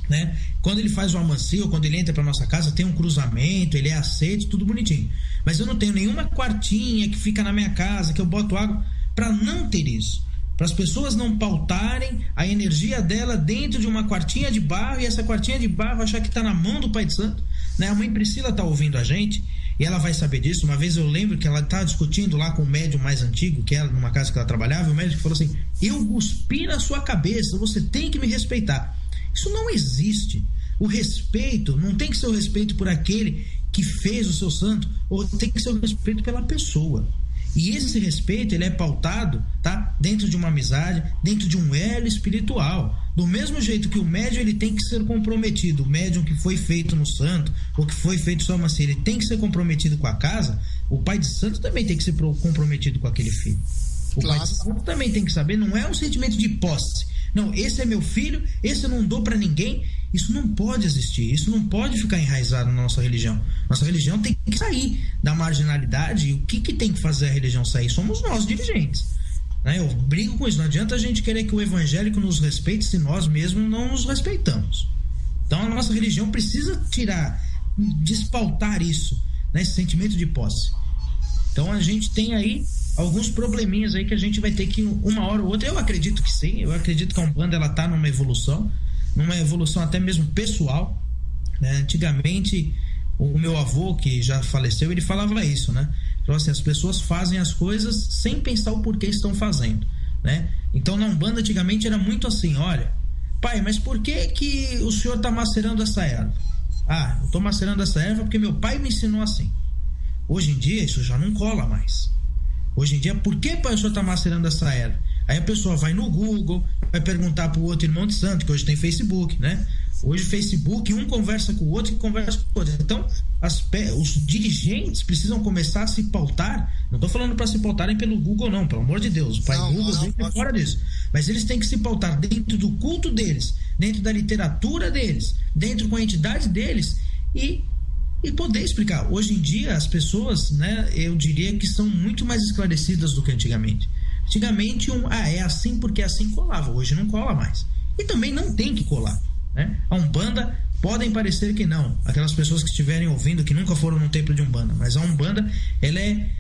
né? Quando ele faz o amancio, quando ele entra para nossa casa, tem um cruzamento, ele é aceito, tudo bonitinho, mas eu não tenho nenhuma quartinha que fica na minha casa, que eu boto água, para não ter isso, para as pessoas não pautarem a energia dela dentro de uma quartinha de barro, e essa quartinha de barro achar que está na mão do Pai de Santo, né? A mãe Priscila está ouvindo a gente e ela vai saber disso. Uma vez eu lembro que ela estava discutindo lá com o médium mais antigo, que era numa casa que ela trabalhava, e o médium falou assim: eu cuspi na sua cabeça, você tem que me respeitar. Isso não existe. O respeito não tem que ser o respeito por aquele que fez o seu santo, ou tem que ser o respeito pela pessoa. E esse respeito, ele é pautado, tá, dentro de uma amizade, dentro de um elo espiritual. Do mesmo jeito que o médium, ele tem que ser comprometido, o médium que foi feito no santo, ou que foi feito só uma ele tem que ser comprometido com a casa, o pai de santo também tem que ser comprometido com aquele filho. O pai de santo também tem que saber, não é um sentimento de posse. Não, esse é meu filho, esse eu não dou para ninguém. Isso não pode existir, isso não pode ficar enraizado na nossa religião. Nossa religião tem que sair da marginalidade. E o que tem que fazer a religião sair? Somos nós, dirigentes, né? Eu brigo com isso. Não adianta a gente querer que o evangélico nos respeite se nós mesmos não nos respeitamos. Então a nossa religião precisa despautar isso, né? Esse sentimento de posse. Então a gente tem aí alguns probleminhas aí que a gente vai ter que, uma hora ou outra, eu acredito que sim, eu acredito que a Umbanda ela tá numa evolução até mesmo pessoal, né? Antigamente, o meu avô, que já faleceu, ele falava isso, né? Então, assim, as pessoas fazem as coisas sem pensar o porquê estão fazendo, né? Então, na Umbanda, antigamente, era muito assim, olha, pai, mas por que o senhor está macerando essa erva? Ah, eu estou macerando essa erva porque meu pai me ensinou assim. Hoje em dia, isso já não cola mais. Hoje em dia, por que, pai, o senhor está macerando essa erva? Aí a pessoa vai no Google, vai perguntar para o outro irmão de santo, que hoje tem Facebook, né? Hoje Facebook, um conversa com o outro, que conversa com o outro. Então, os dirigentes precisam começar a se pautar. Não estou falando para se pautarem pelo Google, não, pelo amor de Deus. O pai Google é fora disso. Mas eles têm que se pautar dentro do culto deles, dentro da literatura deles, dentro com a entidade deles e poder explicar. Hoje em dia, as pessoas, né, eu diria que são muito mais esclarecidas do que antigamente. Antigamente, é assim porque assim colava. Hoje não cola mais. E também não tem que colar, né? A Umbanda, podem parecer que não. Aquelas pessoas que estiverem ouvindo, que nunca foram num templo de Umbanda. Mas a Umbanda, ela é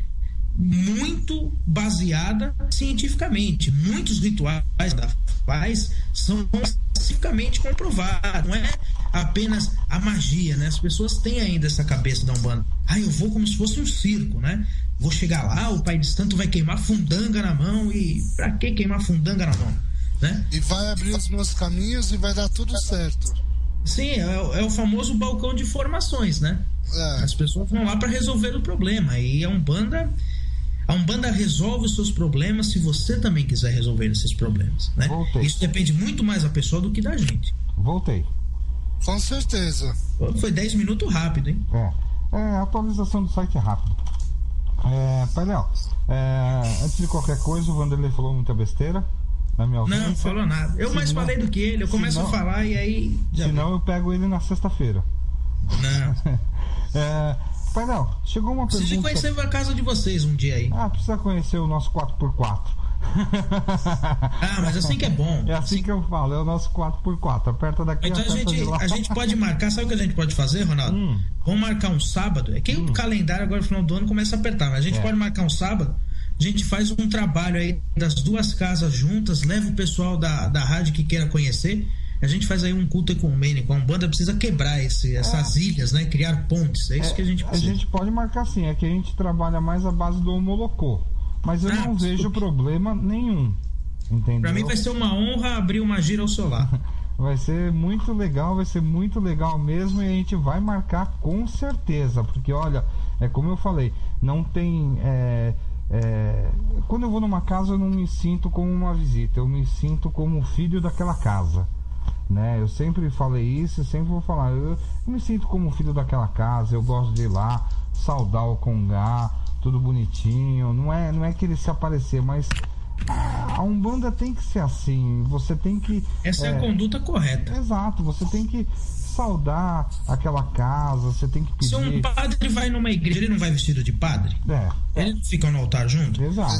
muito baseada cientificamente. Muitos rituais da faz são cientificamente comprovados. Não é apenas a magia, né? As pessoas têm ainda essa cabeça da Umbanda. Eu vou como se fosse um circo, né? Vou chegar lá, o pai de santo vai queimar fundanga na mão. E pra que queimar fundanga na mão, né? E vai abrir os meus caminhos e vai dar tudo certo. Sim, é o famoso balcão de informações, né? As pessoas vão lá para resolver o problema. E a Umbanda resolve os seus problemas se você também quiser resolver esses problemas, né? Voltei. Isso depende muito mais da pessoa do que da gente. Voltei. Com certeza. Foi 10 minutos rápido, hein? A atualização do site é rápida. Pai Léo, antes de qualquer coisa, o Vanderlei falou muita besteira na minha ausência. Não falou nada. Eu mais falei do que ele. Eu começo a falar e aí... Senão eu pego ele na sexta-feira. Não. Pai Léo, chegou uma pergunta... Preciso conhecer a casa de vocês um dia aí. Precisa conhecer o nosso 4x4. Mas assim que é bom. É assim que eu falo, é o nosso 4x4. Aperta daqui, então aperta de lá. a gente pode marcar, sabe o que a gente pode fazer, Ronaldo? Vamos marcar um sábado. É que o calendário agora no final do ano começa a apertar, mas a gente pode marcar um sábado. A gente faz um trabalho aí das duas casas juntas, leva o pessoal da rádio que queira conhecer. A gente faz aí um culto ecumênico. A Umbanda precisa quebrar essas ilhas, né? Criar pontes. É isso que a gente precisa. A gente pode marcar sim. É que a gente trabalha mais à base do Homolocô. Mas eu não vejo problema nenhum. Entendeu? Pra mim vai ser uma honra abrir uma gira ao seu lado. Vai ser muito legal mesmo. E a gente vai marcar com certeza. Porque olha, como eu falei, não tem... quando eu vou numa casa eu não me sinto como uma visita. Eu me sinto como filho daquela casa, né? Eu sempre falei isso, sempre vou falar. Eu me sinto como filho daquela casa. Eu gosto de ir lá, saudar o congá, tudo bonitinho. Não é querer se aparecer, mas a Umbanda tem que ser assim. Você tem que... Essa é a conduta correta. Exato, você tem que saudar aquela casa, você tem que pedir... Se um padre vai numa igreja, ele não vai vestido de padre? Ele não fica no altar junto? Exato.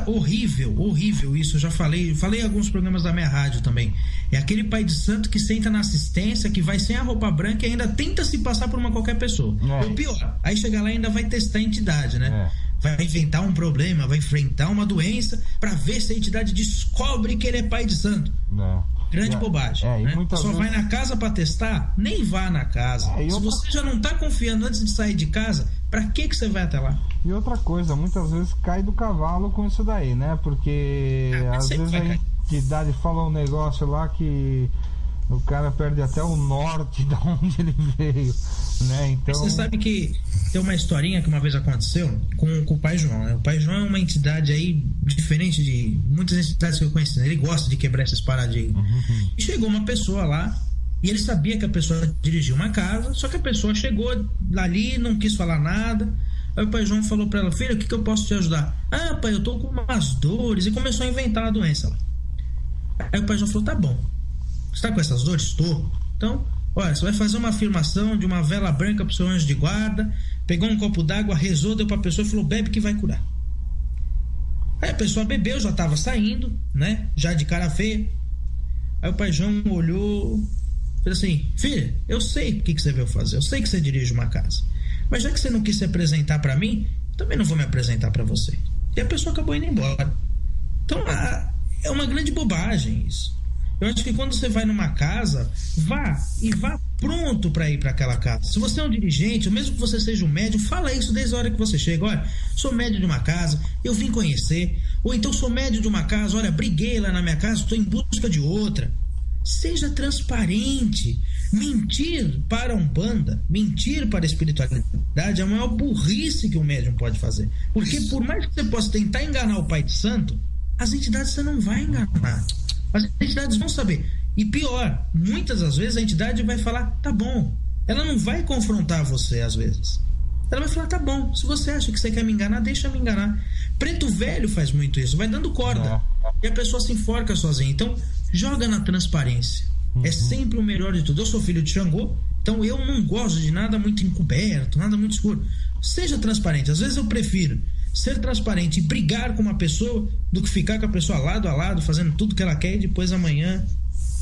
Horrível isso. Eu já falei em alguns programas da minha rádio também. É aquele pai de santo que senta na assistência, que vai sem a roupa branca e ainda tenta se passar por uma qualquer pessoa. Ou pior, aí chega lá e ainda vai testar a entidade, né? Vai inventar um problema, vai enfrentar uma doença pra ver se a entidade descobre que ele é pai de santo. Grande bobagem, né? Só vai na casa pra testar? Nem vá na casa. Se você já não tá confiando antes de sair de casa, pra que você vai até lá? E outra coisa, muitas vezes cai do cavalo com isso daí, né? Porque às vezes a entidade fala um negócio lá que o cara perde até o norte de onde ele veio, né? Então... Você sabe que tem uma historinha que uma vez aconteceu com o Pai João, né? O Pai João é uma entidade aí diferente de muitas entidades que eu conheci, né? Ele gosta de quebrar essas paradigmas. E chegou uma pessoa lá e ele sabia que a pessoa dirigia uma casa, só que a pessoa chegou ali, não quis falar nada. Aí o Pai João falou pra ela: filha, o que eu posso te ajudar? Pai, eu tô com umas dores. E começou a inventar a doença lá. Aí o Pai João falou: tá bom, você tá com essas dores? Estou. Então, olha, você vai fazer uma afirmação de uma vela branca pro seu anjo de guarda, pegou um copo d'água, rezou, deu pra pessoa e falou: bebe que vai curar. Aí a pessoa bebeu, já tava saindo, né? Já de cara feia. Aí o Pai João olhou, fez assim: filha, eu sei o que você veio fazer, eu sei que você dirige uma casa, mas já que você não quis se apresentar pra mim, também não vou me apresentar para você. E a pessoa acabou indo embora. Então, é uma grande bobagem isso. Eu acho que quando você vai numa casa, vá pronto para ir para aquela casa. Se você é um dirigente, ou mesmo que você seja um médium, fala isso desde a hora que você chega. Olha, sou médium de uma casa, eu vim conhecer. Ou então sou médium de uma casa, olha, briguei lá na minha casa, estou em busca de outra. Seja transparente. Mentir para a Umbanda, mentir para a espiritualidade é a maior burrice que um médium pode fazer. Porque por mais que você possa tentar enganar o Pai de Santo, as entidades você não vai enganar. As entidades vão saber. E pior, muitas das vezes a entidade vai falar, tá bom. Ela não vai confrontar você às vezes. Ela vai falar, tá bom, se você acha que você quer me enganar, deixa me enganar. Preto Velho faz muito isso, vai dando corda. E a pessoa se enforca sozinha. Então, joga na transparência. É sempre o melhor de tudo. Eu sou filho de Xangô, então eu não gosto de nada muito encoberto, nada muito escuro. Seja transparente. Às vezes eu prefiro ser transparente e brigar com uma pessoa do que ficar com a pessoa lado a lado, fazendo tudo que ela quer e depois amanhã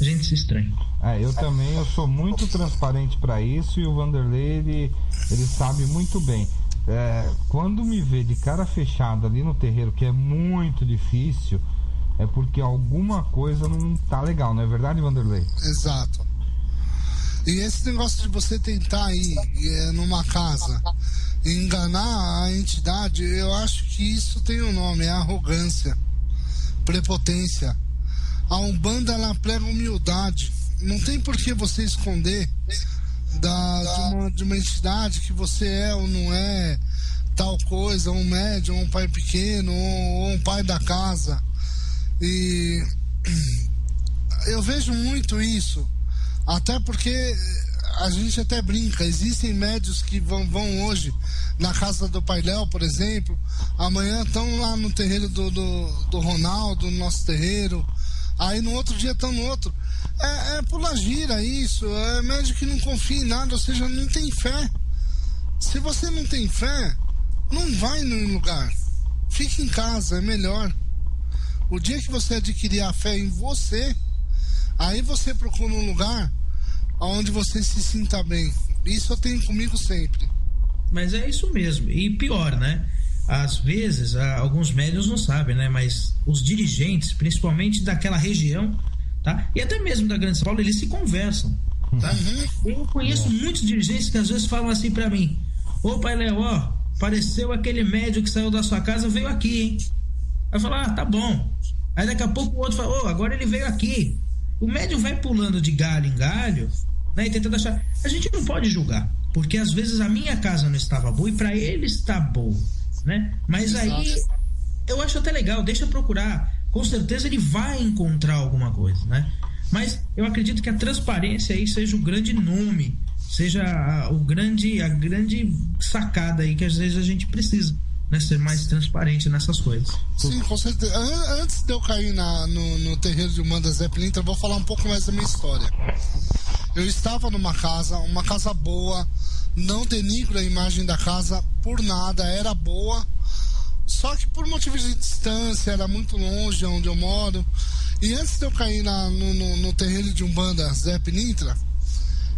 a gente se estranha. Eu também, eu sou muito transparente para isso, e o Vanderlei, ele sabe muito bem. Quando me vê de cara fechada ali no terreiro, que é muito difícil, é porque alguma coisa não tá legal, não é verdade, Vanderlei? Exato. E esse negócio de você tentar ir numa casa e enganar a entidade, eu acho que isso tem um nome, é arrogância, prepotência. A Umbanda, ela prega humildade. Não tem por que você esconder de uma entidade que você é ou não é tal coisa, um médium, um pai pequeno, ou um pai da casa. E eu vejo muito isso, até porque a gente até brinca, existem médios que vão hoje na casa do Pai Léo, por exemplo, amanhã estão lá no terreiro do Ronaldo, no nosso terreiro, aí no outro dia estão no outro. É pula gira isso, é médio que não confia em nada, ou seja, não tem fé. Se você não tem fé, não vai no lugar, fique em casa, é melhor. O dia que você adquirir a fé em você, aí você procura um lugar onde você se sinta bem. Isso eu tenho comigo sempre. Mas é isso mesmo. E pior, né? Às vezes, alguns médiuns não sabem, né? Mas os dirigentes, principalmente daquela região, tá? E até mesmo da Grande São Paulo, eles se conversam, tá? Eu conheço muitos dirigentes que às vezes falam assim pra mim: ô Pai Léo, ó, apareceu aquele médium que saiu da sua casa, veio aqui, hein? Aí eu falo, tá bom. Aí daqui a pouco o outro fala, agora ele veio aqui. O médium vai pulando de galho em galho, né, e tentando achar. A gente não pode julgar, porque às vezes a minha casa não estava boa e para ele está boa, né? Mas aí eu acho até legal, deixa eu procurar. Com certeza ele vai encontrar alguma coisa, né? Mas eu acredito que a transparência aí seja o grande nome, seja a grande sacada aí que às vezes a gente precisa, né, ser mais transparente nessas coisas. Sim, com certeza. Antes de eu cair no terreiro de Umbanda Zé Pilintra, eu vou falar um pouco mais da minha história. Eu estava numa casa boa, não denigro a imagem da casa por nada, era boa, só que por motivos de distância, era muito longe de onde eu moro. E antes de eu cair no terreiro de Umbanda Zé Pilintra,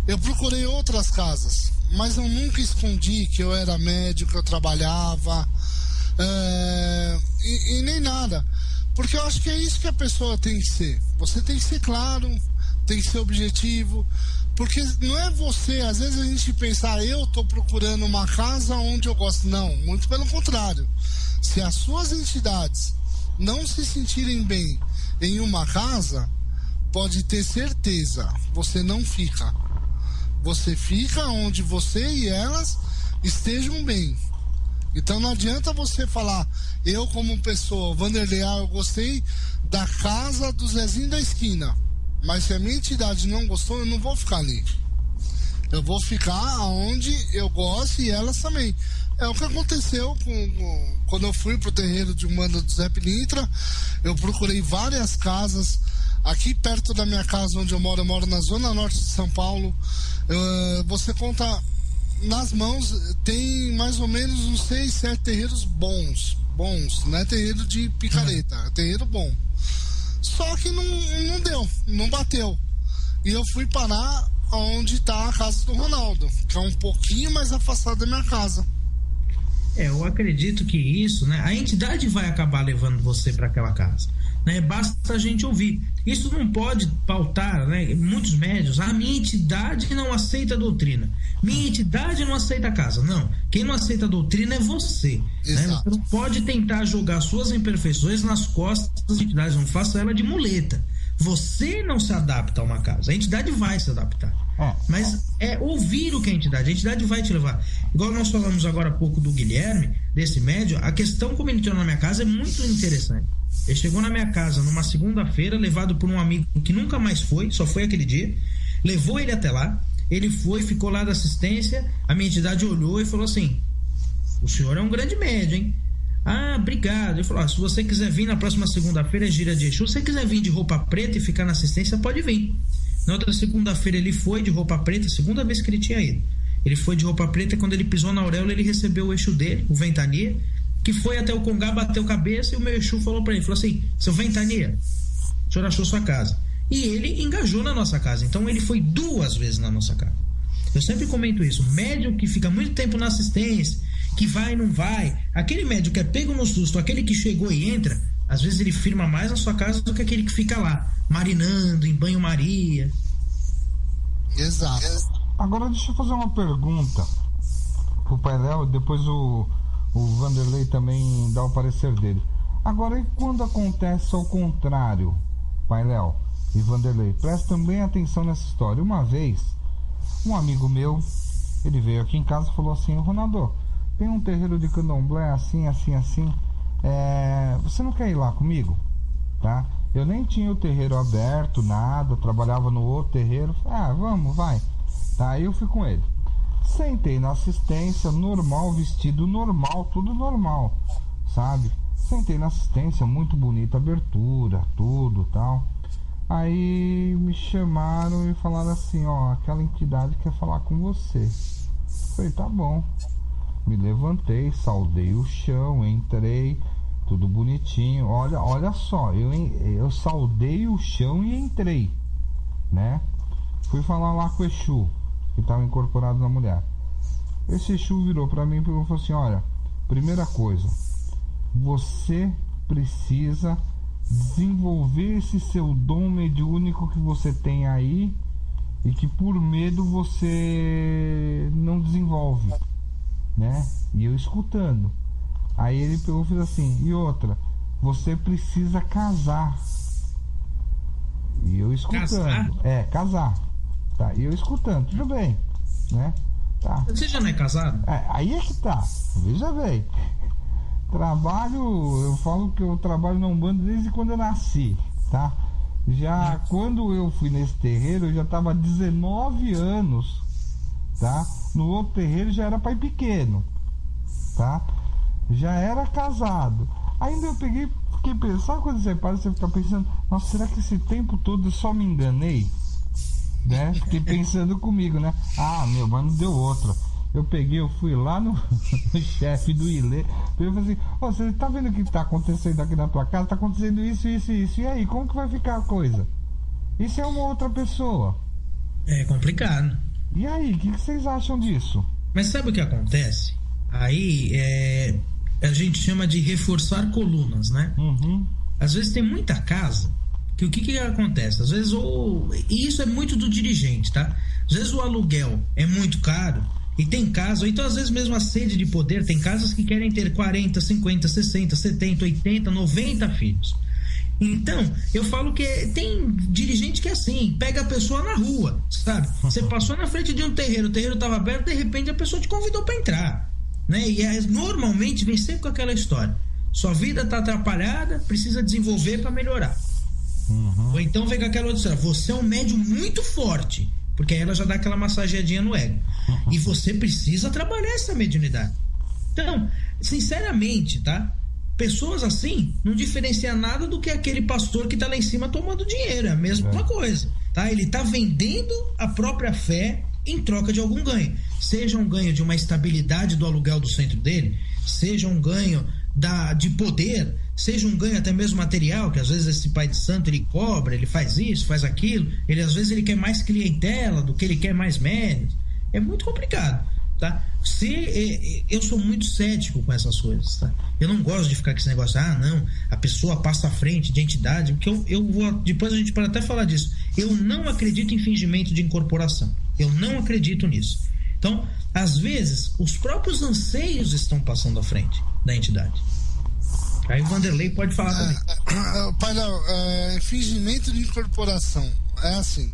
eu procurei outras casas, mas eu nunca escondi que eu era médico, que eu trabalhava, e nem nada, porque eu acho que é isso que a pessoa tem que ser. Você tem que ser claro, tem que ser objetivo, porque não é você, às vezes a gente pensa, eu tô procurando uma casa onde eu gosto. Não, muito pelo contrário. Se as suas entidades não se sentirem bem em uma casa, pode ter certeza, você não fica. Você fica onde você e elas estejam bem. Então não adianta você falar, eu como pessoa, Vanderlei, eu gostei da casa do Zezinho da esquina, mas se a minha entidade não gostou, eu não vou ficar ali. Eu vou ficar onde eu gosto e elas também. É o que aconteceu quando eu fui pro terreiro de Umbanda do Zé Pilintra. Eu procurei várias casas aqui perto da minha casa onde eu moro na zona norte de São Paulo. Você conta nas mãos, tem mais ou menos uns 6, 7 terreiros bons, não é terreiro de picareta, é terreiro bom. Só que não deu, não bateu. E eu fui parar onde está a casa do Ronaldo, que é um pouquinho mais afastado da minha casa. Eu acredito que isso, né? A entidade vai acabar levando você para aquela casa, né? Basta a gente ouvir. Isso não pode pautar, né? Muitos médios, a minha entidade não aceita a doutrina. Minha entidade não aceita a casa. Não. Quem não aceita a doutrina é você. Né? Você não pode tentar jogar suas imperfeições nas costas das entidades. Não faça ela de muleta. Você não se adapta a uma casa. A entidade vai se adaptar. Mas é ouvir o que a entidade vai te levar. Igual nós falamos agora há pouco do Guilherme, desse médium, a questão como ele entrou na minha casa é muito interessante. Ele chegou na minha casa numa segunda-feira, levado por um amigo que nunca mais foi, só foi aquele dia, levou ele até lá, ele foi, ficou lá da assistência, a minha entidade olhou e falou assim: o senhor é um grande médium, hein? Ah, obrigado. Ele falou: se você quiser vir na próxima segunda-feira, é gira de Exu, se você quiser vir de roupa preta e ficar na assistência, pode vir. Na outra segunda-feira ele foi de roupa preta, segunda vez que ele tinha ido. Ele foi de roupa preta e quando ele pisou na auréola, ele recebeu o Exu dele, o Ventania, que foi até o Congá, bateu cabeça e o meu Exu falou para ele, falou assim: seu Ventania, o senhor achou sua casa. E ele engajou na nossa casa. Então ele foi 2 vezes na nossa casa. Eu sempre comento isso. Médium que fica muito tempo na assistência, que vai e não vai, aquele médium que é pego no susto, aquele que chegou e entra, às vezes ele firma mais na sua casa do que aquele que fica lá, marinando em banho-maria. Exato. Agora deixa eu fazer uma pergunta pro Pai Léo, depois o Vanderlei também dá o parecer dele. Agora, e quando acontece ao contrário, Pai Léo e Vanderlei? Presta também atenção nessa história. Uma vez, um amigo meu, ele veio aqui em casa e falou assim: Ronaldo, tem um terreiro de candomblé assim, você não quer ir lá comigo? Tá? Eu nem tinha o terreiro aberto, nada, trabalhava no outro terreiro. Vamos, vai. Tá, aí eu fui com ele. Sentei na assistência, normal, vestido normal, tudo normal, sabe? Sentei na assistência, muito bonita, abertura, tudo, tal. Aí me chamaram e falaram assim: aquela entidade quer falar com você. Falei: tá bom. Me levantei, saudei o chão, entrei, tudo bonitinho. Olha só, eu saudei o chão e entrei, né? Fui falar lá com o Exu, que estava incorporado na mulher. Esse Exu virou para mim e falou assim: olha, primeira coisa, você precisa desenvolver esse seu dom mediúnico que você tem aí e que por medo você não desenvolve, né? E eu escutando. Aí ele pegou e fez assim: e outra, você precisa casar. E eu escutando. Casar. Tá, e eu escutando, tudo bem, né? Tá. Você já não é casado? Aí é que tá. Veja bem. Trabalho, eu falo que eu trabalho na Umbanda desde quando eu nasci, tá? Já quando eu fui nesse terreiro, eu já tava 19 anos, tá? No outro terreiro já era pai pequeno, tá? Já era casado. Ainda eu fiquei pensando, sabe quando você para, você fica pensando: nossa, será que esse tempo todo eu só me enganei? Né? Fiquei pensando comigo, né? Mas não deu outra. Eu fui lá no chefe do Ilê, eu falei assim: você tá vendo o que tá acontecendo aqui na tua casa? Tá acontecendo isso, e aí, como que vai ficar a coisa? Isso é uma outra pessoa. É complicado. E aí, o que vocês acham disso? Mas sabe o que acontece? Aí a gente chama de reforçar colunas, né? Uhum. Às vezes tem muita casa que o que acontece? Às vezes e isso é muito do dirigente, tá? Às vezes o aluguel é muito caro e tem casa, ou então às vezes mesmo a sede de poder, tem casas que querem ter 40, 50, 60, 70, 80, 90 filhos. Então, eu falo que tem dirigente que é assim, pega a pessoa na rua, sabe? Você passou na frente de um terreiro, o terreiro estava aberto, de repente a pessoa te convidou para entrar, né? E normalmente vem sempre com aquela história: sua vida está atrapalhada, precisa desenvolver para melhorar. Uhum. Ou então vem com aquela outra história: você é um médium muito forte, porque aí ela já dá aquela massageadinha no ego. E você precisa trabalhar essa mediunidade. Então, sinceramente, tá? Pessoas assim não diferenciam nada do que aquele pastor que tá lá em cima tomando dinheiro. É a mesma coisa, tá? Ele tá vendendo a própria fé em troca de algum ganho. Seja um ganho de uma estabilidade do aluguel do centro dele, seja um ganho de poder, seja um ganho até mesmo material, que às vezes esse pai de santo ele cobra, ele faz isso, faz aquilo, às vezes ele quer mais clientela do que ele quer mais médios. É muito complicado. tá? Eu sou muito cético com essas coisas, tá? Eu não gosto de ficar com esse negócio, não, a pessoa passa à frente de entidade, porque eu vou, depois a gente pode até falar disso. Eu não acredito em fingimento de incorporação. Eu não acredito nisso. Então, às vezes, os próprios anseios estão passando à frente da entidade. Aí o Vanderlei pode falar também. Pai Léo, fingimento de incorporação. É assim.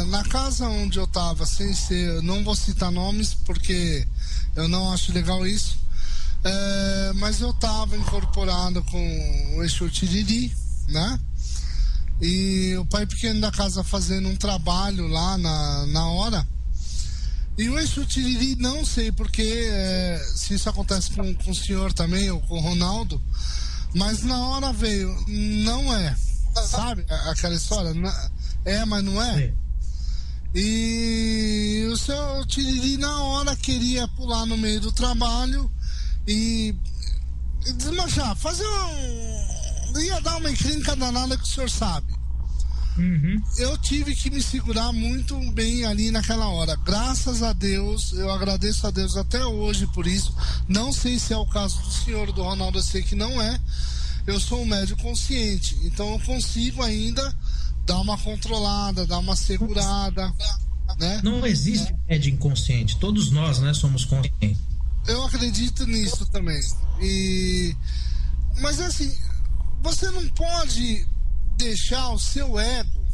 Na casa onde eu estava, sem ser, não vou citar nomes porque eu não acho legal isso, mas eu estava incorporado com o Exu Tiriri, né? E o pai pequeno da casa fazendo um trabalho lá na hora. E o Exu Tiriri, não sei porque, se isso acontece com o senhor também, ou com o Ronaldo, mas na hora veio, não é, sabe aquela história? Mas não é. Sim. E o seu Tiriri na hora queria pular no meio do trabalho e desmanchar, ia dar uma encrenca danada que o senhor sabe. Uhum. Eu tive que me segurar muito bem ali naquela hora. Graças a Deus, eu agradeço a Deus até hoje por isso. Não sei se é o caso do senhor, do Ronaldo, eu sei que não é. Eu sou um médium consciente, então eu consigo ainda dar uma controlada, dar uma segurada, né? Não existe médium inconsciente, todos nós, né, somos conscientes. Eu acredito nisso também. Mas assim, você não pode deixar o seu ego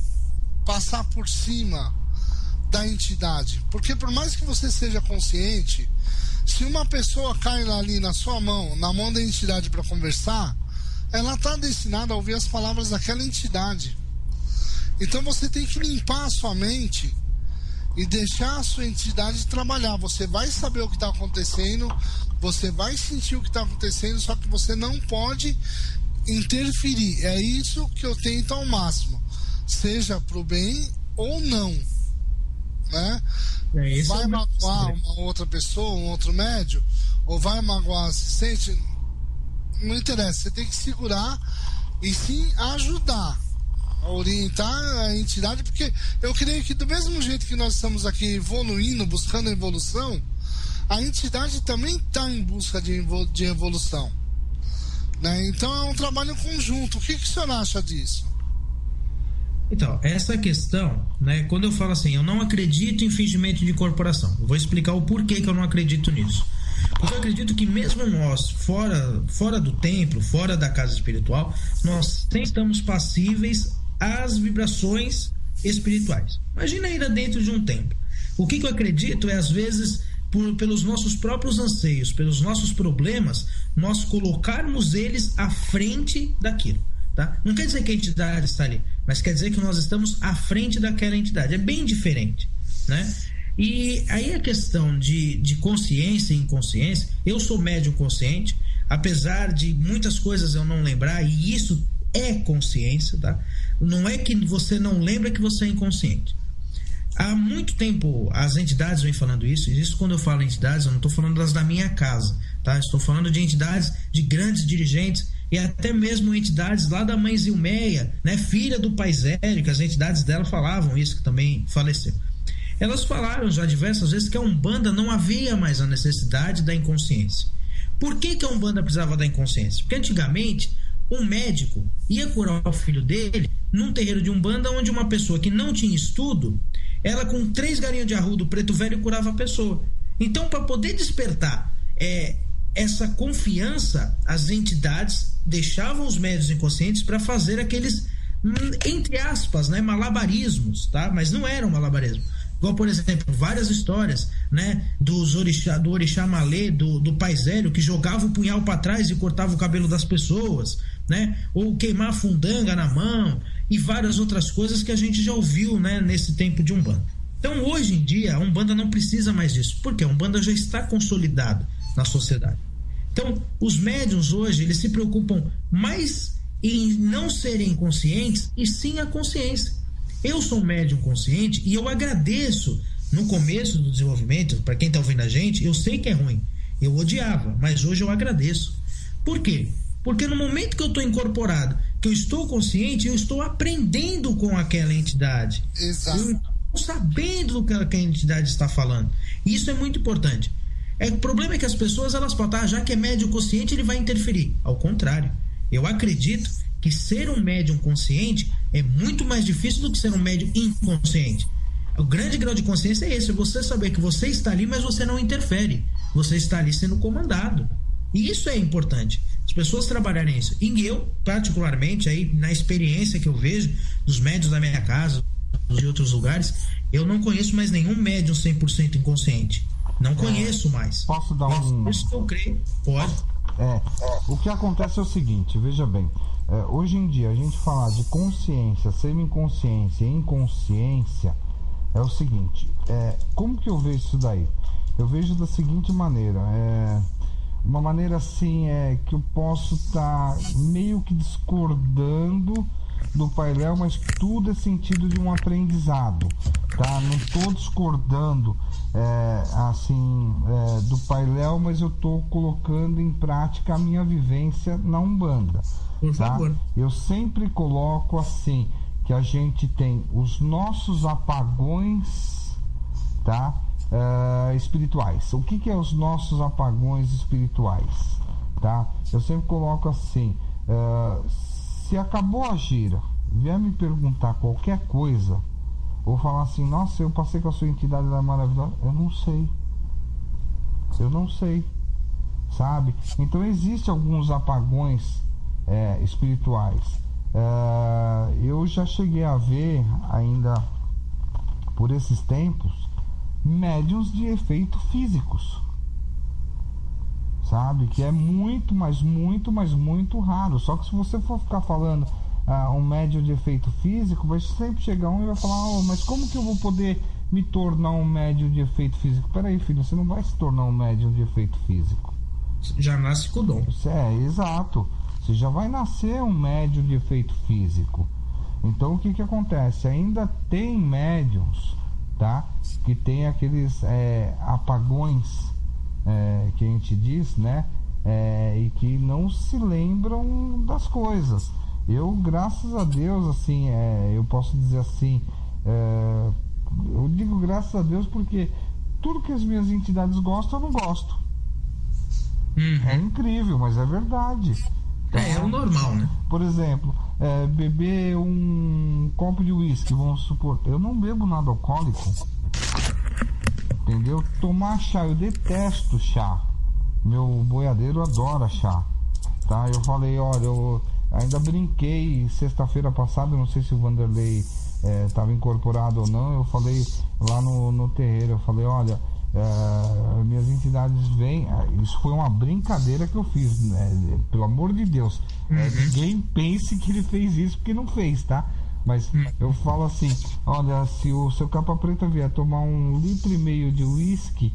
passar por cima da entidade, porque por mais que você seja consciente, se uma pessoa cai lá ali na sua mão, na mão da entidade para conversar, ela está destinada a ouvir as palavras daquela entidade. Então você tem que limpar a sua mente e deixar a sua entidade trabalhar. Você vai saber o que está acontecendo, você vai sentir o que está acontecendo, só que você não pode interferir. É isso que eu tento ao máximo, seja pro bem ou não, né? Vai magoar uma outra pessoa, um outro médium, ou vai magoar assistente, não interessa, você tem que segurar e sim ajudar a orientar a entidade, porque eu creio que do mesmo jeito que nós estamos aqui evoluindo, buscando a evolução, a entidade também está em busca de evolução, né? Então é um trabalho conjunto. O que o senhor acha disso? Então, essa questão, né, quando eu falo assim, eu não acredito em fingimento de incorporação, eu vou explicar o porquê que eu não acredito nisso. Porque eu acredito que mesmo nós, fora do templo, fora da casa espiritual, nós sempre estamos passíveis às vibrações espirituais. Imagina ainda dentro de um templo. O que eu acredito é, às vezes, pelos nossos próprios anseios, pelos nossos problemas, nós colocarmos eles à frente daquilo, tá? Não quer dizer que a entidade está ali, mas quer dizer que nós estamos à frente daquela entidade. É bem diferente, né? E aí a questão de consciência e inconsciência, eu sou médium consciente, apesar de muitas coisas eu não lembrar, e isso é consciência, tá? Não é que você não lembra que você é inconsciente. Há muito tempo as entidades vêm falando isso, e isso quando eu falo entidades, eu não estou falando das da minha casa, tá? Estou falando de entidades de grandes dirigentes e até mesmo entidades lá da mãe Zilmeia, né? Filha do pai Zélio, que as entidades dela falavam isso, que também faleceu. Elas falaram já diversas vezes que a Umbanda não havia mais a necessidade da inconsciência. Por que a Umbanda precisava da inconsciência? Porque antigamente um médico ia curar o filho dele num terreiro de Umbanda, onde uma pessoa que não tinha estudo, ela com 3 galinhas de arrudo preto velho curava a pessoa. Então, para poder despertar essa confiança, as entidades deixavam os médios inconscientes para fazer aqueles, entre aspas, né, malabarismos, tá? Mas não eram malabarismo. Igual, por exemplo, várias histórias, né, do orixá malê, do pai Zélio, que jogava o punhal para trás e cortava o cabelo das pessoas, né? Ou queimar a fundanga na mão, e várias outras coisas que a gente já ouviu, né, nesse tempo de Umbanda. Então, hoje em dia, a Umbanda não precisa mais disso, porque a Umbanda já está consolidada na sociedade. Então, os médiuns hoje, eles se preocupam mais em não serem conscientes e sim a consciência. Eu sou um médium consciente e eu agradeço no começo do desenvolvimento, para quem está ouvindo a gente, eu sei que é ruim, eu odiava, mas hoje eu agradeço. Por quê? Porque no momento que eu estou incorporado, que eu estou consciente, eu estou aprendendo com aquela entidade. Exato. Eu estou sabendo do que a entidade está falando. Isso é muito importante. O problema é que as pessoas, elas podem, já que é médium consciente, ele vai interferir. Ao contrário, eu acredito que ser um médium consciente é muito mais difícil do que ser um médium inconsciente. O grande grau de consciência é esse, é você saber que você está ali, mas você não interfere. Você está ali sendo comandado. E isso é importante. As pessoas trabalharem isso. E eu, particularmente, aí, na experiência que eu vejo dos médiuns da minha casa, de outros lugares, eu não conheço mais nenhum médium 100% inconsciente. Não conheço mais. Posso dar um... Isso que eu creio. Pode. O que acontece é o seguinte, veja bem, hoje em dia a gente falar de consciência, semi-inconsciência e inconsciência é o seguinte, como que eu vejo isso daí? Eu vejo da seguinte maneira, uma maneira assim que eu posso estar meio que discordando do painel, mas tudo é sentido de um aprendizado, tá? Não estou discordando do painel, mas eu estou colocando em prática a minha vivência na Umbanda. Por favor. Tá? Eu sempre coloco assim, que a gente tem os nossos apagões, tá? Espirituais. O que é os nossos apagões espirituais, tá? Eu sempre coloco assim, se acabou a gira, vier me perguntar qualquer coisa, ou falar assim, nossa, eu passei com a sua entidade, ela é maravilhosa, eu não sei, sabe? Então existem alguns apagões espirituais. Eu já cheguei a ver, ainda por esses tempos, médiuns de efeito físicos, sabe? Que é muito, mas muito, mas muito raro. Só que se você for ficar falando um médium de efeito físico, vai sempre chegar um e vai falar, mas como que eu vou poder me tornar um médium de efeito físico? Peraí, filho, você não vai se tornar um médium de efeito físico. Já nasce com o dom. Exato. Você já vai nascer um médium de efeito físico. Então o que acontece? Ainda tem médiums, tá? Que tem aqueles apagões que a gente diz, né? E que não se lembram das coisas. Eu, graças a Deus, assim, eu posso dizer assim, eu digo graças a Deus porque tudo que as minhas entidades gostam, eu não gosto. É incrível, mas é verdade. Tá? É o normal, né? Por exemplo, beber um copo de uísque, vamos supor, eu não bebo nada alcoólico, entendeu? Tomar chá, eu detesto chá. Meu boiadeiro adora chá, tá? Eu falei, olha, eu ainda brinquei sexta-feira passada, não sei se o Vanderlei estava incorporado ou não, eu falei lá no terreiro, eu falei, olha, minhas entidades vêm, isso foi uma brincadeira que eu fiz, né? Pelo amor de Deus, ninguém pense que ele fez isso, porque não fez, tá? Mas eu falo assim, olha, se o seu capa preta vier tomar 1,5 litro de uísque,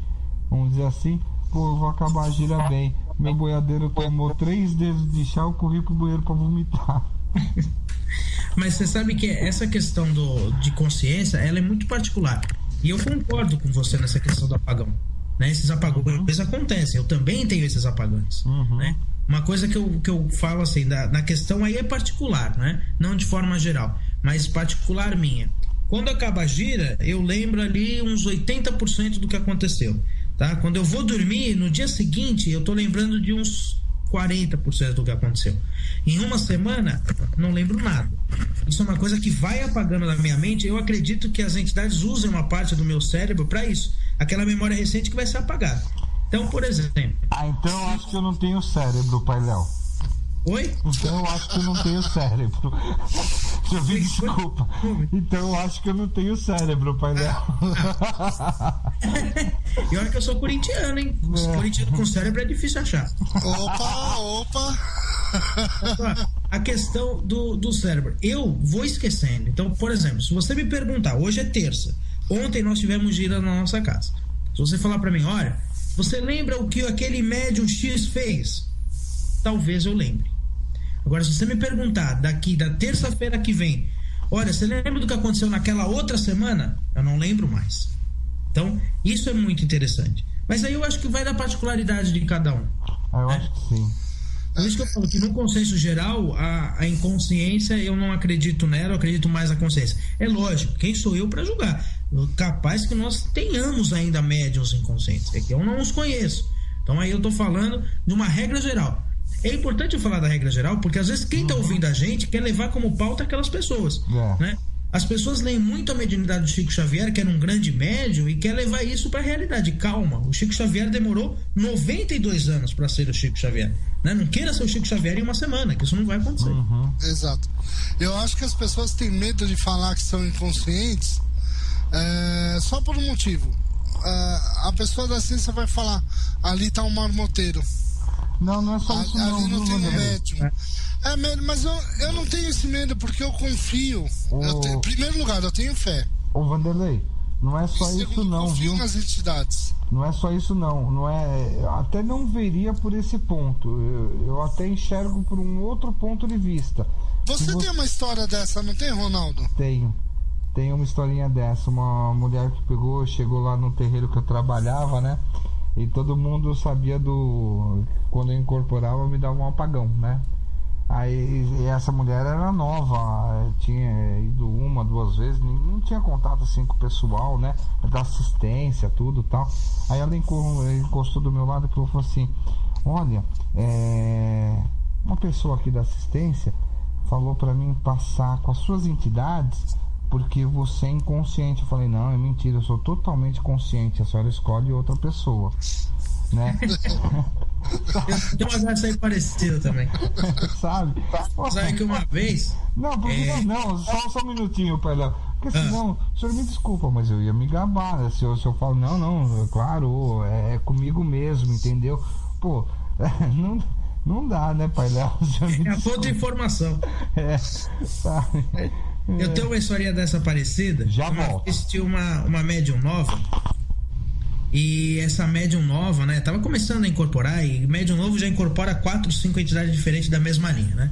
vamos dizer assim, pô, eu vou acabar a gira bem. Meu boiadeiro tomou 3 dedos de chá, eu corri pro banheiro pra vomitar. Mas você sabe que essa questão de consciência, ela é muito particular. E eu concordo com você nessa questão do apagão, né? Esses apagões acontecem, eu também tenho esses apagões, né? Uma coisa que eu falo assim, na questão aí é particular, né? Não de forma geral, mas particular minha. Quando acaba a gira, eu lembro ali uns 80% do que aconteceu, tá? Quando eu vou dormir, no dia seguinte, eu tô lembrando de uns 40% do que aconteceu. Em uma semana, não lembro nada. Isso é uma coisa que vai apagando na minha mente. Eu acredito que as entidades usem uma parte do meu cérebro para isso. Aquela memória recente que vai ser apagada. Então, por exemplo... então eu acho que eu não tenho cérebro, Pai Léo. Oi? Então eu acho que eu não tenho cérebro. Deixa eu ver, desculpa. Então eu acho que eu não tenho cérebro, Pai Léo. E olha que eu sou corintiano, hein? Corintiano com cérebro é difícil achar. Opa! A questão do cérebro. Eu vou esquecendo. Então, por exemplo, se você me perguntar, hoje é terça, ontem nós tivemos gira na nossa casa. Se você falar pra mim, olha, você lembra o que aquele médium X fez? Talvez eu lembre. Agora, se você me perguntar daqui da terça-feira que vem, olha, você lembra do que aconteceu naquela outra semana? Eu não lembro mais. Então, isso é muito interessante. Mas aí eu acho que vai da particularidade de cada um. Eu acho que sim. Por isso que eu falo que no consenso geral, a inconsciência, eu não acredito nela, eu acredito mais na consciência. É lógico, quem sou eu para julgar? Capaz que nós tenhamos ainda médiuns inconscientes, é que eu não os conheço. Então aí eu tô falando de uma regra geral. É importante eu falar da regra geral, porque às vezes quem tá ouvindo a gente quer levar como pauta aquelas pessoas, né? As pessoas leem muito a mediunidade do Chico Xavier, que era um grande médium, e quer levar isso para a realidade. Calma, o Chico Xavier demorou 92 anos para ser o Chico Xavier, né? Não queira ser o Chico Xavier em uma semana, que isso não vai acontecer. Exato. Eu acho que as pessoas têm medo de falar que são inconscientes só por um motivo. A pessoa da ciência vai falar, ali tá um marmoteiro. Não é só isso ali não tem um médium. Mas eu não tenho esse medo, porque eu confio. Em primeiro lugar, eu tenho fé. Ô Vanderlei, não é só isso não, viu? Nas entidades. Não é só isso não é, até não veria por esse ponto. Eu até enxergo por um outro ponto de vista. Você tem uma história dessa, não tem, Ronaldo? Tenho uma historinha dessa. Uma mulher que chegou lá no terreiro que eu trabalhava, né? E todo mundo sabia quando eu incorporava, me dava um apagão, né? Aí essa mulher era nova, tinha ido 1, 2 vezes, não tinha contato assim com o pessoal, né? Da assistência, tudo tal. Aí ela encostou do meu lado e falou assim: olha, uma pessoa aqui da assistência falou pra mim passar com as suas entidades porque você é inconsciente. Eu falei: não, é mentira, eu sou totalmente consciente, a senhora escolhe outra pessoa, né? Tem uma graça aí parecida também. Sabe que uma vez. Não, porque não, só um minutinho, perdão. Porque senão, o senhor me desculpa, mas eu ia me gabar, né? Se eu falo, não, claro, é comigo mesmo, entendeu? Pô, não dá, né, pai Léo? É toda informação. Sabe? Eu tenho uma história dessa parecida. Já volto. Assisti uma médium nova. E essa médium nova, né, tava começando a incorporar, e médium novo já incorpora 4, 5 entidades diferentes da mesma linha, né?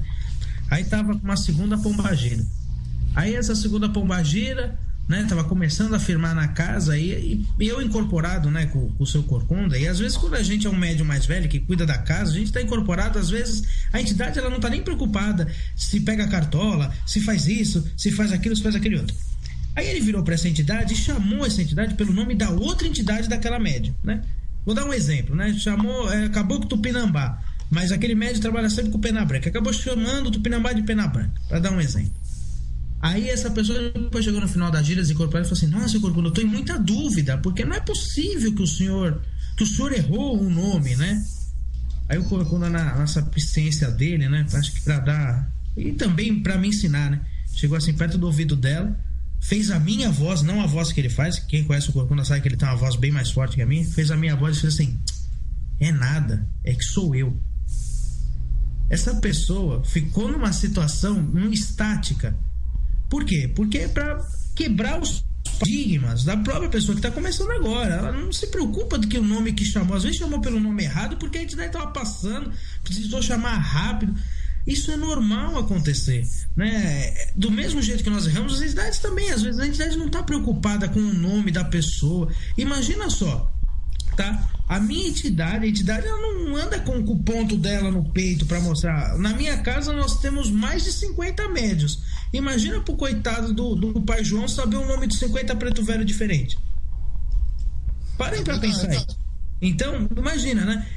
Aí tava com uma segunda pombagira. Aí essa segunda pombagira, né, tava começando a firmar na casa, e eu incorporado, né, com o seu corcunda, e às vezes quando a gente é um médium mais velho que cuida da casa, a gente tá incorporado, às vezes a entidade ela não tá nem preocupada se pega a cartola, se faz isso, se faz aquilo, se faz aquele outro. Aí ele virou para essa entidade e chamou essa entidade pelo nome da outra entidade daquela médium, né? Vou dar um exemplo, né? Chamou Caboclo Tupinambá, mas aquele médium trabalha sempre com pena branca. Acabou chamando o Tupinambá de pena branca, para dar um exemplo. Aí essa pessoa depois chegou no final das gírias incorporadas e falou assim: nossa, Corcunda, eu tô em muita dúvida, porque não é possível que o senhor errou um nome, né? Aí o Corcunda, na sapiência dele, né? Acho que para dar, e também para me ensinar, né? Chegou assim perto do ouvido dela, fez a minha voz, não a voz que ele faz. Quem conhece o Corcunda sabe que ele tem uma voz bem mais forte que a minha. Fez a minha voz e fez assim: é nada, é que sou eu. Essa pessoa ficou numa situação estática. Por quê? Porque é para quebrar os paradigmas da própria pessoa que está começando agora. Ela não se preocupa do que o nome que chamou, às vezes chamou pelo nome errado porque a entidade estava passando, precisou chamar rápido. Isso é normal acontecer, né? Do mesmo jeito que nós erramos, as entidades também, às vezes a entidade não está preocupada com o nome da pessoa. Imagina só, tá? A minha entidade, ela não anda com o ponto dela no peito para mostrar. Na minha casa nós temos mais de 50 médios. Imagina pro coitado do pai João saber o nome de 50 preto velho diferente. Parem para pensar aí. Então, imagina, né?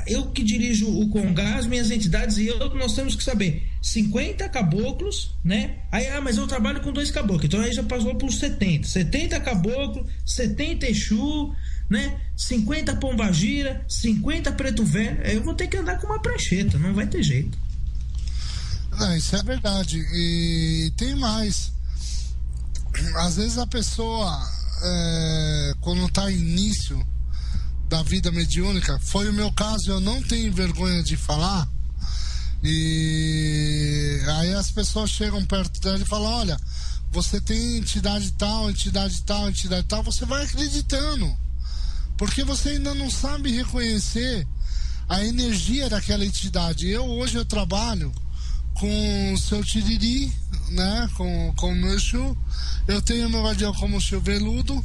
Eu que dirijo o Congás, minhas entidades e eu, nós temos que saber 50 caboclos, né? Aí, mas eu trabalho com 2 caboclos, então aí já passou por 70 caboclos, 70 Exu, né? 50 pombagira, 50 preto velho. Eu vou ter que andar com uma prancheta, não vai ter jeito. Não, isso é verdade. E tem mais. Às vezes a pessoa, quando está em início da vida mediúnica, foi o meu caso, eu não tenho vergonha de falar, e aí as pessoas chegam perto dela e falam: olha, você tem entidade tal, entidade tal, entidade tal. Você vai acreditando, porque você ainda não sabe reconhecer a energia daquela entidade. Hoje eu trabalho com o seu Tiriri, né, com o meu Exu. Eu tenho meu guardião como o seu Veludo,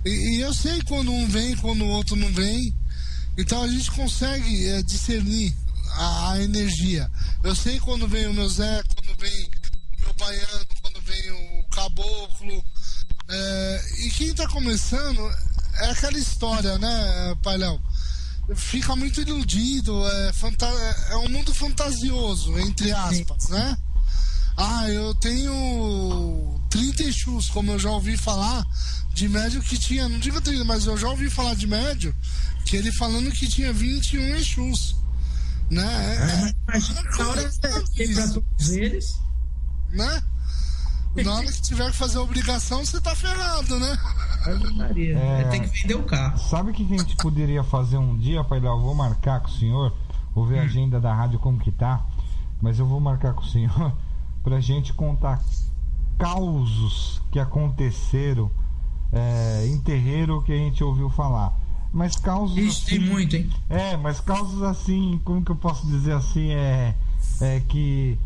e eu sei quando um vem, quando o outro não vem. Então a gente consegue discernir a energia. Eu sei quando vem o meu Zé, quando vem o meu baiano, quando vem o caboclo. E quem tá começando é aquela história, né, Pai Léo? Fica muito iludido, é um mundo fantasioso, entre aspas, né? Eu tenho 30 Exus, como eu já ouvi falar de médio que tinha, não digo 30, mas eu já ouvi falar de médio que ele falando que tinha 21 Exus, né? Mas na hora que pra todos eles, né? Na hora que tiver que fazer a obrigação, você tá ferrado, né? Tem que vender o carro. Sabe o que a gente poderia fazer um dia, Pai Léo? Eu vou marcar com o senhor, vou ver a agenda da rádio como que tá, mas eu vou marcar com o senhor pra gente contar causos que aconteceram em terreiro que a gente ouviu falar. Mas causos isso assim, tem muito, hein? Mas causos assim, como que eu posso dizer assim, que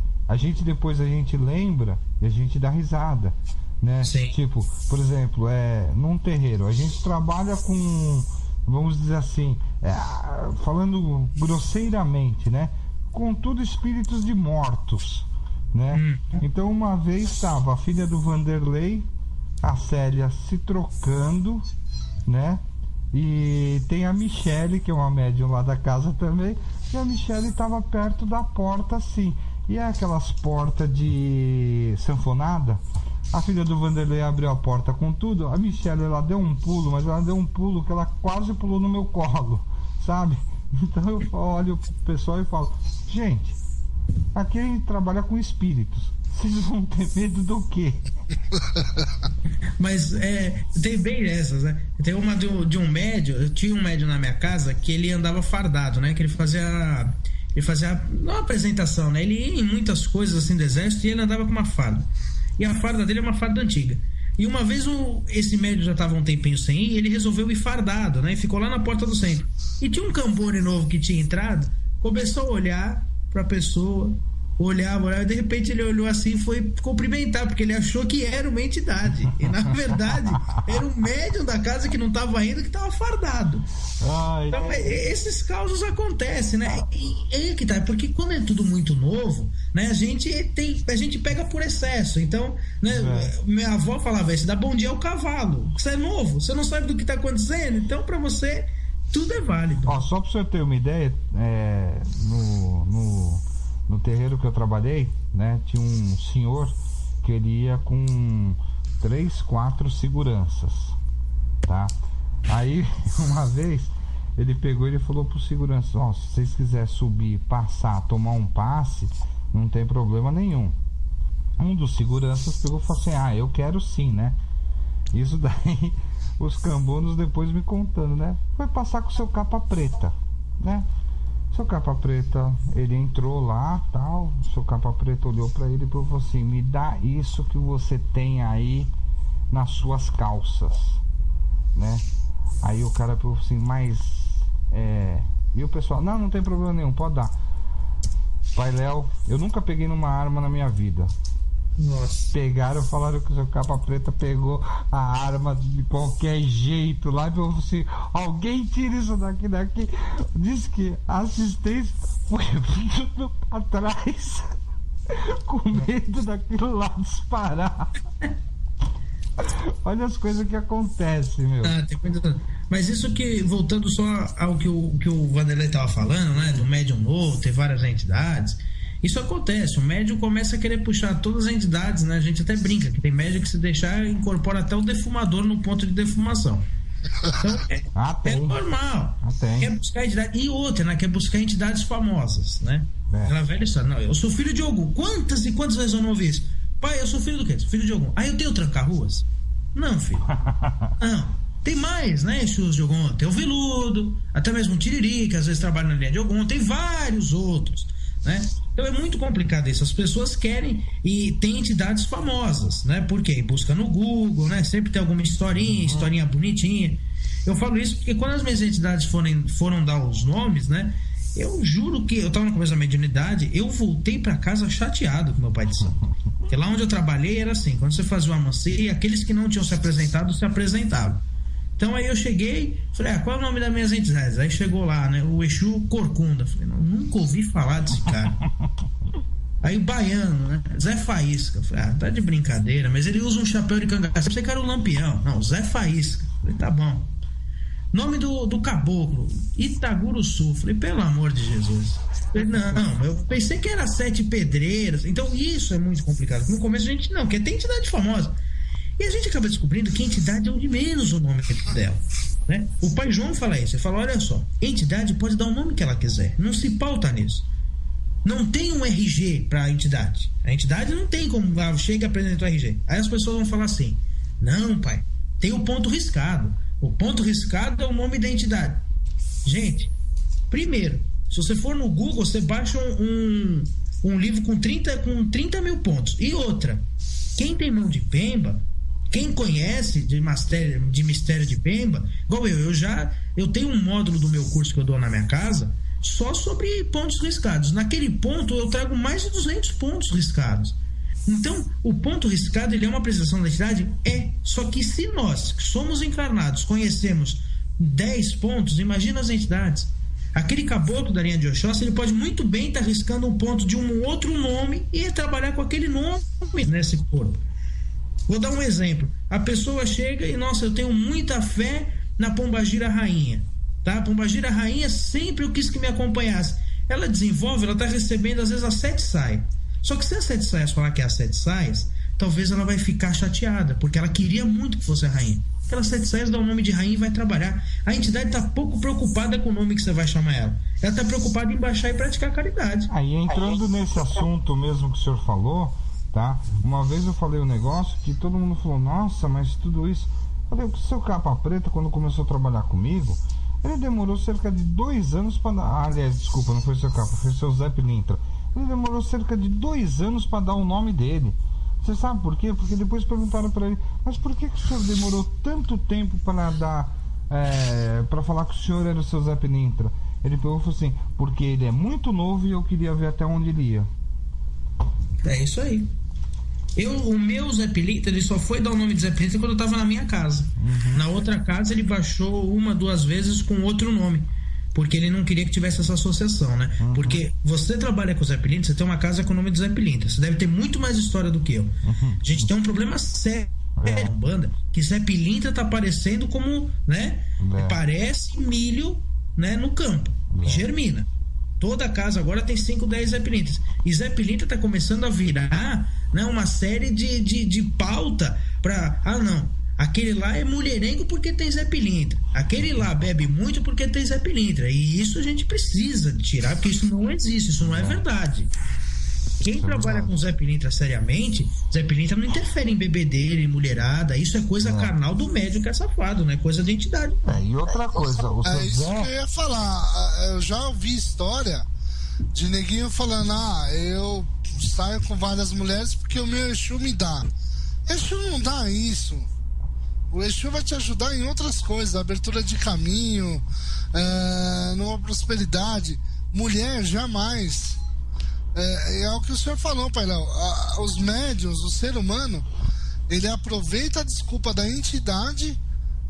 depois a gente lembra e a gente dá risada, né? Sim. Tipo, por exemplo, num terreiro, a gente trabalha com, vamos dizer assim, falando grosseiramente, né? Com tudo espíritos de mortos, né? Então uma vez estava a filha do Vanderlei, a Célia, se trocando, né? E tem a Michele, que é uma médium lá da casa também, e a Michele estava perto da porta assim. E é aquelas portas de sanfonada. A filha do Vanderlei abriu a porta com tudo. A Michelle, ela deu um pulo, mas ela deu um pulo que ela quase pulou no meu colo, sabe? Então eu olho pro pessoal e falo: gente, aqui a gente trabalha com espíritos. Vocês vão ter medo do quê? Mas tem bem essas, né? Tem uma de um médium. Eu tinha um médium na minha casa que ele andava fardado, né? Que ele fazia uma apresentação, né? Ele ia em muitas coisas assim do exército e ele andava com uma farda. E a farda dele é uma farda antiga. E uma vez esse médium já estava um tempinho sem ir, ele resolveu ir fardado, né? E ficou lá na porta do centro. E tinha um cambone novo que tinha entrado, começou a olhar pra pessoa, olhava, e de repente ele olhou assim e foi cumprimentar, porque ele achou que era uma entidade. E na verdade era um médium da casa que não estava indo, que estava fardado. Então esses causos acontecem, né? E aí que tá, porque quando é tudo muito novo, né, a gente pega por excesso. Então, né, minha avó falava: isso dá bom dia ao cavalo. Você é novo, você não sabe do que está acontecendo, então para você tudo é válido. Só para você ter uma ideia, no terreiro que eu trabalhei, né, tinha um senhor que ele ia com 3, 4 seguranças, tá? Aí, uma vez, ele pegou e ele falou pro segurança: se vocês quiserem subir, passar, tomar um passe, não tem problema nenhum. Um dos seguranças pegou e falou assim: eu quero sim, né? Isso daí, os cambonos depois me contando, né? Foi passar com o seu capa preta, né? Seu capa preta, ele entrou lá, tal. O seu capa preta olhou pra ele e falou assim: me dá isso que você tem aí nas suas calças, né? Aí o cara falou assim: mas e o pessoal: não tem problema nenhum, pode dar. Pai Léo, eu nunca peguei numa arma na minha vida. Nossa. Pegaram, falaram que o seu capa preta pegou a arma de qualquer jeito lá e falou assim: alguém tira isso daqui. Diz que a assistência foi tudo pra trás com medo daquilo lá disparar. Olha as coisas que acontecem, meu. Mas isso que, voltando só ao que o Vanderlei estava falando, né? Do médium novo, ter várias entidades. Isso acontece, o médium começa a querer puxar todas as entidades, né? A gente até brinca que tem médium que se deixar incorpora até o defumador no ponto de defumação. Então é normal. Quer buscar entidade. E outra, né? Quer buscar entidades famosas, né? Aquela velha história: não, eu sou filho de Ogum. Quantas e quantas vezes eu não ouvi isso? Pai, eu sou filho do quê? Sou filho de Ogum. Eu tenho tranca-ruas? Não, filho. Não. Tem mais, né? Exus de Ogum. Tem o Veludo, até mesmo o Tiriri, que às vezes trabalha na linha de Ogum. Tem vários outros, né? Então é muito complicado isso. As pessoas querem e tem entidades famosas, né? Por quê? Busca no Google, né? Sempre tem alguma historinha bonitinha. Eu falo isso porque quando as minhas entidades foram dar os nomes, né? Eu juro que eu estava no começo da mediunidade, eu voltei para casa chateado com meu pai de santo. Porque lá onde eu trabalhei era assim: quando você fazia uma mancia, aqueles que não tinham se apresentado se apresentavam. Então aí eu cheguei, falei, qual é o nome das minhas entidades? Aí chegou lá, né, o Exu Corcunda. Falei, não, nunca ouvi falar desse cara. Aí o baiano, né, Zé Faísca. Falei, tá de brincadeira, mas ele usa um chapéu de cangaceiro. Você quer o Lampião? Não, Zé Faísca. Falei, tá bom. Nome do caboclo, Itaguruçu. Falei, pelo amor de Jesus. Falei, não, eu pensei que era 7 pedreiras. Então isso é muito complicado. No começo a gente não, porque tem entidade famosa. E a gente acaba descobrindo que entidade é o de menos o nome dela, né? O pai João fala isso, ele fala, olha só, entidade pode dar o nome que ela quiser, não se pauta nisso. Não tem um RG para a entidade não tem como, chega e apresenta o RG. Aí as pessoas vão falar assim, não pai, tem o ponto riscado, o ponto riscado é o nome da entidade. Gente, primeiro, se você for no Google, você baixa um livro com 30 mil pontos. E outra, quem tem mão de Pemba, quem conhece de mistério de Pemba, igual eu tenho um módulo do meu curso que eu dou na minha casa só sobre pontos riscados. Naquele ponto eu trago mais de 200 pontos riscados. Então, o ponto riscado, ele é uma apresentação da entidade? Só que se nós, que somos encarnados, conhecemos 10 pontos, imagina as entidades. Aquele caboclo da linha de Oxóssi, ele pode muito bem estar riscando um ponto de um outro nome e trabalhar com aquele nome nesse corpo. Vou dar um exemplo. A pessoa chega e, nossa, eu tenho muita fé na Pombagira Rainha. Tá? A Pombagira Rainha sempre eu quis que me acompanhasse. Ela desenvolve, ela está recebendo às vezes as 7 saias. Só que se as 7 saias falar que é as 7 saias, talvez ela vai ficar chateada, porque ela queria muito que fosse a rainha. Aquelas 7 saias dá o nome de rainha e vai trabalhar. A entidade está pouco preocupada com o nome que você vai chamar ela. Ela está preocupada em baixar e praticar caridade. Aí entrando nesse assunto mesmo que o senhor falou, tá? Uma vez eu falei um negócio que todo mundo falou, nossa, mas tudo isso... Eu falei, o seu Capa Preta, quando começou a trabalhar comigo, ele demorou cerca de 2 anos para dar... aliás, desculpa, não foi o seu Capa, foi o seu Zé Pilintra. Ele demorou cerca de 2 anos para dar o nome dele. Você sabe por quê? Porque depois perguntaram para ele, mas por que o senhor demorou tanto tempo para dar, para falar que o senhor era o seu Zé Pilintra? Ele pegou e falou assim, porque ele é muito novo e eu queria ver até onde ele ia. É isso aí. O meu Zé Pilintra, ele só foi dar o nome de Zé Pilintra quando eu estava na minha casa. Na outra casa ele baixou 1, 2 vezes com outro nome, porque ele não queria que tivesse essa associação, né? Porque você trabalha com o Zé Pilintra, você tem uma casa com o nome de Zé Pilintra, você deve ter muito mais história do que eu. A gente tem um problema sério na banda, que Zé Pilintra tá aparecendo como, né? Parece milho, né, no campo, germina. Toda casa agora tem 5, 10 Zé Pilintras. E Zé Pilintra tá começando a virar, né, uma série de pauta pra... não, aquele lá é mulherengo porque tem Zé Pilintra. Aquele lá bebe muito porque tem Zé Pilintra. E isso a gente precisa tirar, porque isso não existe, isso não é verdade. Quem trabalha com Zé Pilintra seriamente, Zé Pilintra não interfere em bebedeira, em mulherada. Isso é coisa carnal do médium que é safado, né? Coisa de entidade. E outra coisa, o seu isso Zé... que eu ia falar. Eu já ouvi história de neguinho falando, eu saio com várias mulheres porque o meu Exu me dá. Exu não dá isso. O Exu vai te ajudar em outras coisas, abertura de caminho, numa prosperidade. Mulher, jamais. É o que o senhor falou, Pai Léo. Os médiuns, o ser humano, ele aproveita a desculpa da entidade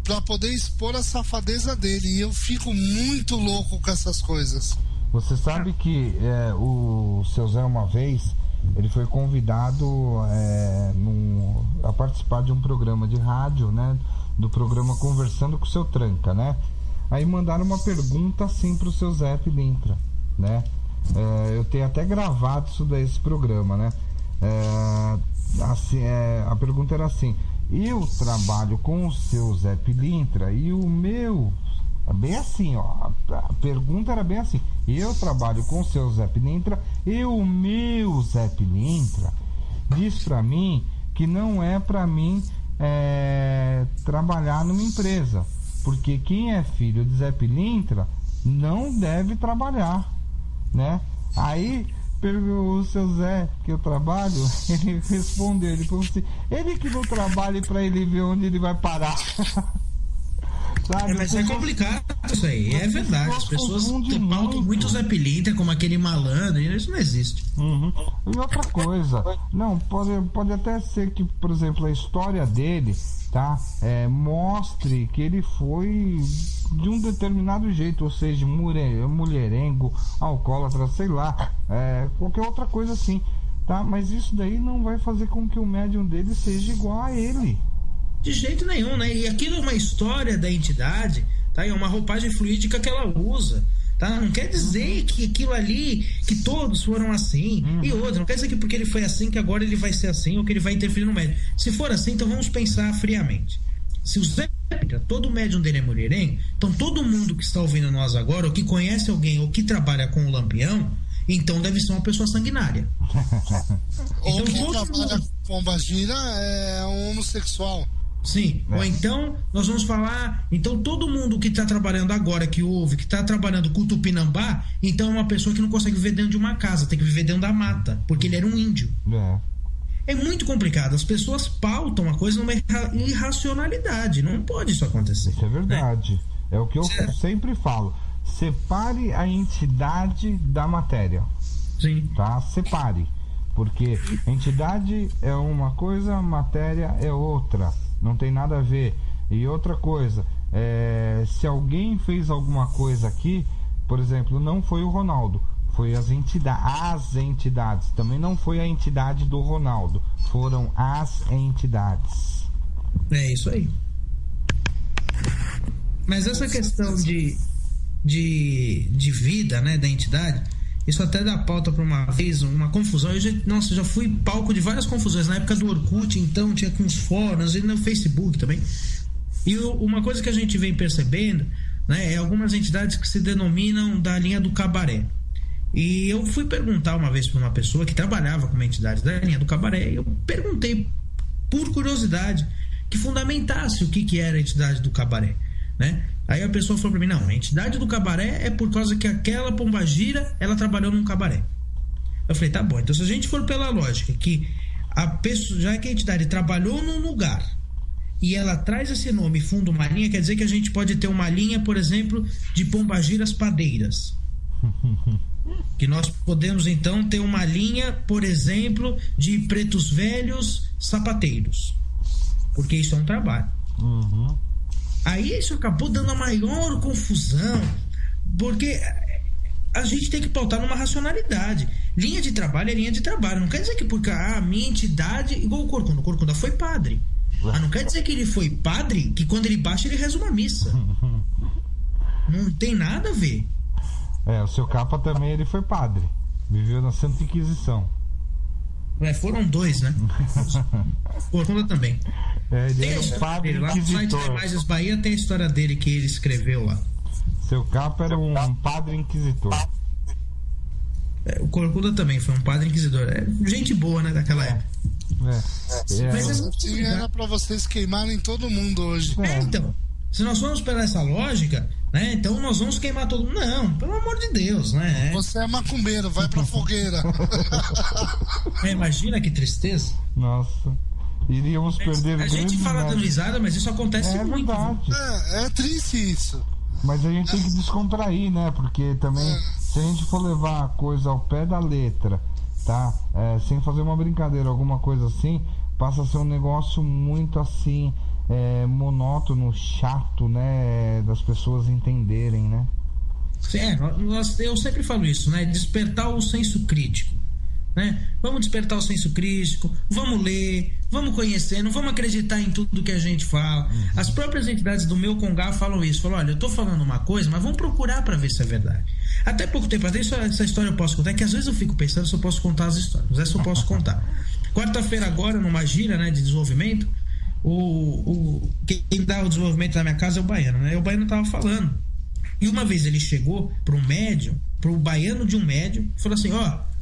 para poder expor a safadeza dele. E eu fico muito louco com essas coisas. Você sabe que o seu Zé, uma vez, ele foi convidado a participar de um programa de rádio, né? Do programa Conversando com o Seu Tranca, né? Aí mandaram uma pergunta assim pro seu Zé Pilintra, né? Eu tenho até gravado isso desse programa, né? A pergunta era assim: eu trabalho com o seu Zé Pilintra e o meu... Bem assim, ó. A pergunta era bem assim: eu trabalho com o seu Zé Pilintra e o meu Zé Pilintra diz pra mim que não é pra mim trabalhar numa empresa, porque quem é filho de Zé Pilintra não deve trabalhar, né? Aí o seu Zé, que eu trabalho, ele respondeu, ele falou assim: ele que não trabalha pra ele ver onde ele vai parar. Sabe? Mas é complicado isso aí, é verdade. As pessoas pautam muito Zé Pilintra como aquele malandro, e isso não existe. E outra coisa, não, pode até ser que, por exemplo, a história dele, tá? Mostre que ele foi de um determinado jeito, ou seja, mulherengo, alcoólatra, sei lá, qualquer outra coisa assim, tá? Mas isso daí não vai fazer com que o médium dele seja igual a ele. De jeito nenhum, né? E aquilo é uma história da entidade, tá? É uma roupagem fluídica que ela usa, tá? Não quer dizer que aquilo ali, que todos foram assim. E outra, não quer dizer que porque ele foi assim, que agora ele vai ser assim, ou que ele vai interferir no médium. Se for assim, então vamos pensar friamente. Se o Zé Pilintra, todo médium dele é mulherengo, então todo mundo que está ouvindo nós agora, ou que conhece alguém, ou que trabalha com o Lampião, então deve ser uma pessoa sanguinária. Ou quem trabalha com pombagira é um homossexual. Sim, ou então nós vamos falar, então todo mundo que está trabalhando agora, que ouve, que está trabalhando com o Tupinambá, então é uma pessoa que não consegue viver dentro de uma casa, tem que viver dentro da mata, porque ele era um índio. É muito complicado, as pessoas pautam a coisa numa irracionalidade, não pode isso acontecer. Isso é verdade, né? É o que eu sempre falo, separe a entidade da matéria. Sim. Tá? Separe, porque entidade é uma coisa, matéria é outra. Não tem nada a ver. E outra coisa, se alguém fez alguma coisa aqui, por exemplo, não foi o Ronaldo, foi as entidades. Também não foi a entidade do Ronaldo, foram as entidades. É isso aí. Mas essa questão de vida, né, da entidade, isso até dá pauta para uma vez, uma confusão. Eu já fui palco de várias confusões. Na época do Orkut, então, tinha com os fóruns e no Facebook também. E uma coisa que a gente vem percebendo, né, é algumas entidades que se denominam da linha do cabaré. E eu fui perguntar uma vez para uma pessoa que trabalhava com uma entidade da linha do cabaré, e eu perguntei, por curiosidade, que fundamentasse o que era a entidade do cabaré, né? Aí a pessoa falou pra mim, não, a entidade do cabaré é por causa que aquela pombagira, ela trabalhou num cabaré. Eu falei, tá bom, então se a gente for pela lógica que a pessoa, já que a entidade trabalhou num lugar e ela traz esse nome e funda uma linha, quer dizer que a gente pode ter uma linha, por exemplo, de pombagiras padeiras. Que nós podemos então ter uma linha, por exemplo, de pretos velhos sapateiros. Porque isso é um trabalho. Aí isso acabou dando a maior confusão, porque a gente tem que pautar numa racionalidade. Linha de trabalho é linha de trabalho. Não quer dizer que porque a minha entidade, igual o Corcunda foi padre. Não quer dizer que ele foi padre, que quando ele baixa ele reza uma missa. Não tem nada a ver. O seu Capa também, ele foi padre. Viveu na Santa Inquisição. Foram dois, né? Corcunda também. Ele é um padre dele, lá no site da Imagens Bahia tem a história dele que ele escreveu lá. Seu Capa era um padre inquisitor. O Corcunda também foi um padre inquisidor. Gente boa, né, daquela época. Mas era pra vocês queimarem todo mundo hoje. Então, se nós formos pela essa lógica, né, então nós vamos queimar todo mundo. Não, pelo amor de Deus, né? Você é macumbeiro, vai pra fogueira. Imagina que tristeza. Nossa, iríamos perder. A gente fala dando risada, mas isso acontece muito. Verdade. É triste isso. Mas a gente tem que descontrair, né? Porque também, se a gente for levar a coisa ao pé da letra, tá? Sem fazer uma brincadeira, alguma coisa assim, passa a ser um negócio muito assim, monótono, chato, né? Das pessoas entenderem, né? Eu sempre falo isso, né? Despertar o senso crítico, né? Vamos despertar o senso crítico, vamos ler, vamos conhecer, não vamos acreditar em tudo que a gente fala. As próprias entidades do meu Congá falam isso, falam, olha, eu tô falando uma coisa, mas vamos procurar para ver se é verdade. Até pouco tempo atrás, essa história eu posso contar, que às vezes eu fico pensando se eu posso contar as histórias, mas essa eu posso contar. Quarta-feira agora, numa gira, né, de desenvolvimento, quem dá o desenvolvimento na minha casa é o baiano, né? O baiano tava falando. E uma vez ele chegou para um médium, para o baiano de um médium, e falou assim,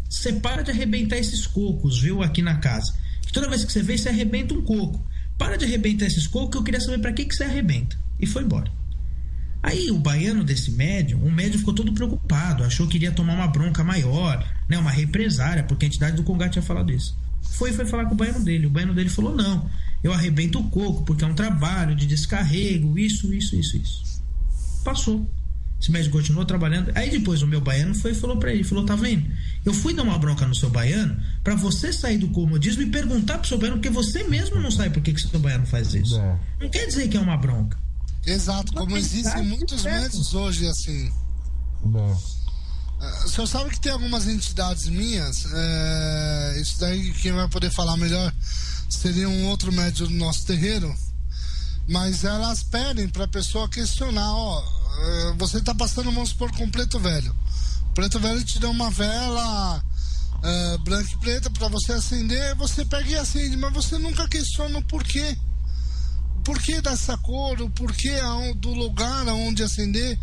você para de arrebentar esses cocos, viu, aqui na casa. Toda vez que você vê, você arrebenta um coco. Para de arrebentar esses cocos, que eu queria saber para que você arrebenta. E foi embora. Aí o baiano desse médium, o médium ficou todo preocupado, achou que iria tomar uma bronca maior, né, uma represária, porque a entidade do Congá tinha falado isso. Foi falar com o baiano dele. O baiano dele falou, não, eu arrebento o coco, porque é um trabalho de descarrego, isso. Passou. Esse médico continuou trabalhando. Aí depois o meu baiano foi e falou pra ele, tá vendo? Eu fui dar uma bronca no seu baiano pra você sair do comodismo e perguntar pro seu baiano, porque você mesmo não sabe por que o seu baiano faz isso. Não quer dizer que é uma bronca. Exato, como existem muitos médicos hoje assim. O senhor sabe que tem algumas entidades minhas, isso daí quem vai poder falar melhor seria um outro médico do nosso terreiro, mas elas pedem pra pessoa questionar, você tá passando, vamos supor, com preto velho. O preto velho te dá uma vela branca e preta pra você acender, você pega e acende, mas você nunca questiona o porquê. O porquê dessa cor, o porquê do lugar aonde acender.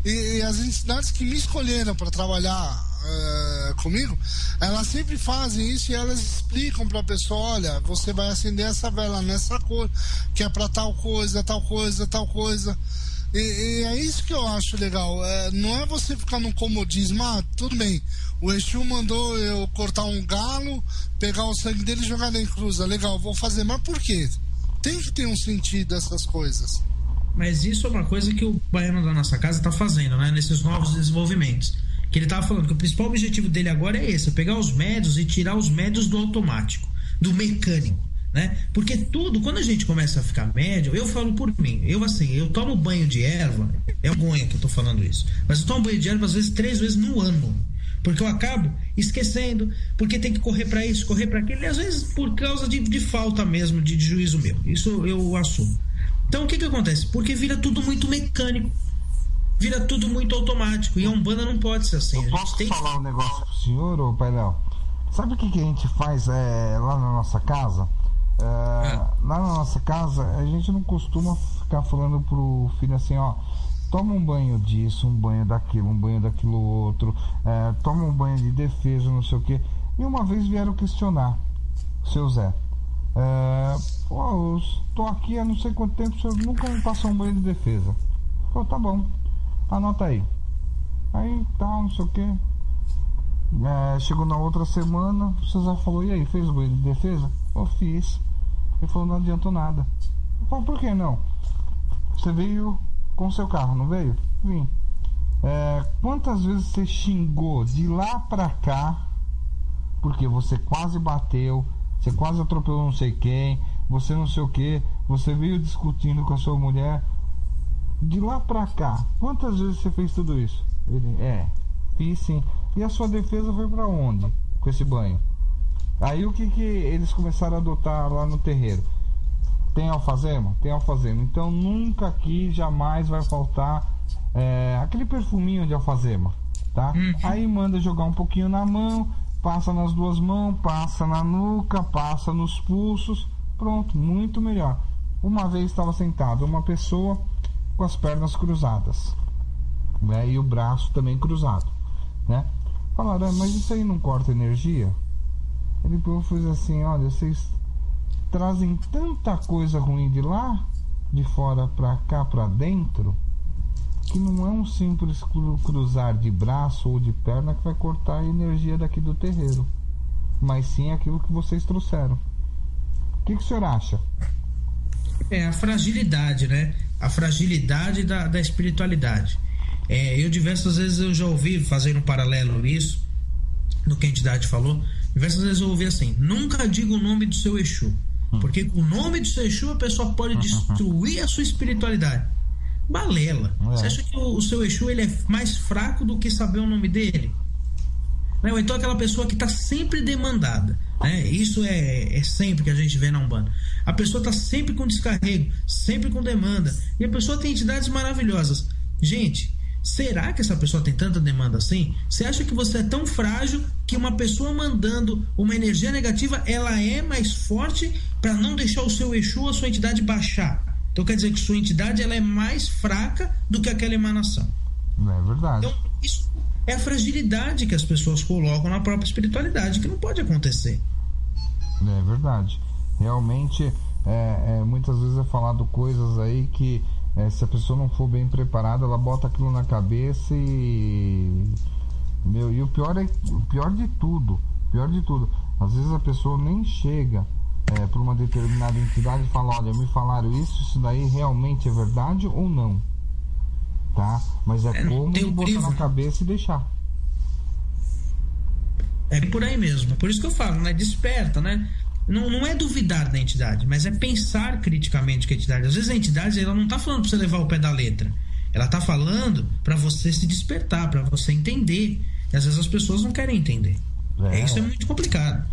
E as entidades que me escolheram para trabalhar comigo, elas sempre fazem isso e elas explicam para a pessoa, olha, você vai acender essa vela nessa cor, que é para tal coisa. E é isso que eu acho legal. Não é você ficar no comodismo, tudo bem, o Exu mandou eu cortar um galo, pegar o sangue dele e jogar na encruza, legal, vou fazer, mas por quê? Tem que ter um sentido essas coisas. Mas isso é uma coisa que o baiano da nossa casa está fazendo, né? Nesses novos desenvolvimentos. Que ele estava falando que o principal objetivo dele agora é esse, pegar os médios e tirar os médios do automático, do mecânico, né? Porque tudo, quando a gente começa a ficar médio, eu falo por mim, eu tomo banho de erva, é vergonha que eu tô falando isso, mas eu tomo banho de erva às vezes 3 vezes no ano, porque eu acabo esquecendo, porque tem que correr para isso, correr para aquilo, e às vezes por causa de falta mesmo, de juízo meu, isso eu assumo. Então o que acontece? Porque vira tudo muito mecânico, vira tudo muito automático, e a Umbanda não pode ser assim. Eu posso falar um negócio pro senhor, ô Pai Léo? Sabe o que a gente faz lá na nossa casa? Lá na nossa casa, a gente não costuma ficar falando pro filho assim, toma um banho disso, um banho daquilo outro, toma um banho de defesa, não sei o que. E uma vez vieram questionar, seu Zé, eu tô aqui há não sei quanto tempo, o senhor nunca me passou um banho de defesa. Pô, tá bom, anota aí. Aí tal, não sei o que. Chegou na outra semana, o seu Zé falou, e aí, fez o banho de defesa? Eu fiz. Ele falou, não adiantou nada. Eu falei, por que não? Você veio com o seu carro, não veio? Vim. Quantas vezes você xingou de lá pra cá porque você quase bateu, você quase atropelou não sei quem, você não sei o que, você veio discutindo com a sua mulher de lá pra cá, quantas vezes você fez tudo isso? Ele, fiz sim. E a sua defesa foi pra onde com esse banho? Aí o que eles começaram a adotar lá no terreiro? Tem alfazema? Tem alfazema. Então nunca aqui, jamais vai faltar aquele perfuminho de alfazema, tá? Aí manda jogar um pouquinho na mão, passa nas 2 mãos, passa na nuca, passa nos pulsos, pronto, muito melhor. Uma vez estava sentada uma pessoa com as pernas cruzadas, né? E o braço também cruzado, né? Falaram, mas isso aí não corta energia? Ele fez assim, olha, vocês trazem tanta coisa ruim de lá, de fora pra cá, pra dentro, que não é um simples cruzar de braço ou de perna que vai cortar a energia daqui do terreiro, mas sim aquilo que vocês trouxeram. O que o senhor acha? A fragilidade, né? A fragilidade da espiritualidade. Eu diversas vezes eu já ouvi, fazendo um paralelo isso, do que a entidade falou, diversas vezes eu ouvi assim, nunca diga o nome do seu Exu, porque com o nome do seu Exu a pessoa pode destruir a sua espiritualidade. Balela. Você acha que o seu Exu ele é mais fraco do que saber o nome dele? Ou então aquela pessoa que está sempre demandada, né? Isso é sempre que a gente vê na Umbanda. A pessoa está sempre com descarrego, sempre com demanda, e a pessoa tem entidades maravilhosas. Gente, será que essa pessoa tem tanta demanda assim? Você acha que você é tão frágil que uma pessoa mandando uma energia negativa, ela é mais forte para não deixar o seu Exu, a sua entidade baixar? Então quer dizer que sua entidade ela é mais fraca do que aquela emanação. É verdade. Então isso é a fragilidade que as pessoas colocam na própria espiritualidade, que não pode acontecer. É verdade. Realmente, muitas vezes é falado coisas aí que se a pessoa não for bem preparada, ela bota aquilo na cabeça e o pior de tudo, às vezes a pessoa nem chega para uma determinada entidade e fala, olha, me falaram isso daí realmente é verdade ou não? Tá? Mas é como botar na cabeça e deixar. É por aí mesmo. Por isso que eu falo, né? Desperta, né? Não é duvidar da entidade, mas é pensar criticamente com a entidade. Às vezes a entidade, ela não tá falando para você levar o pé da letra. Ela tá falando para você se despertar, para você entender. E às vezes as pessoas não querem entender. Isso é muito complicado.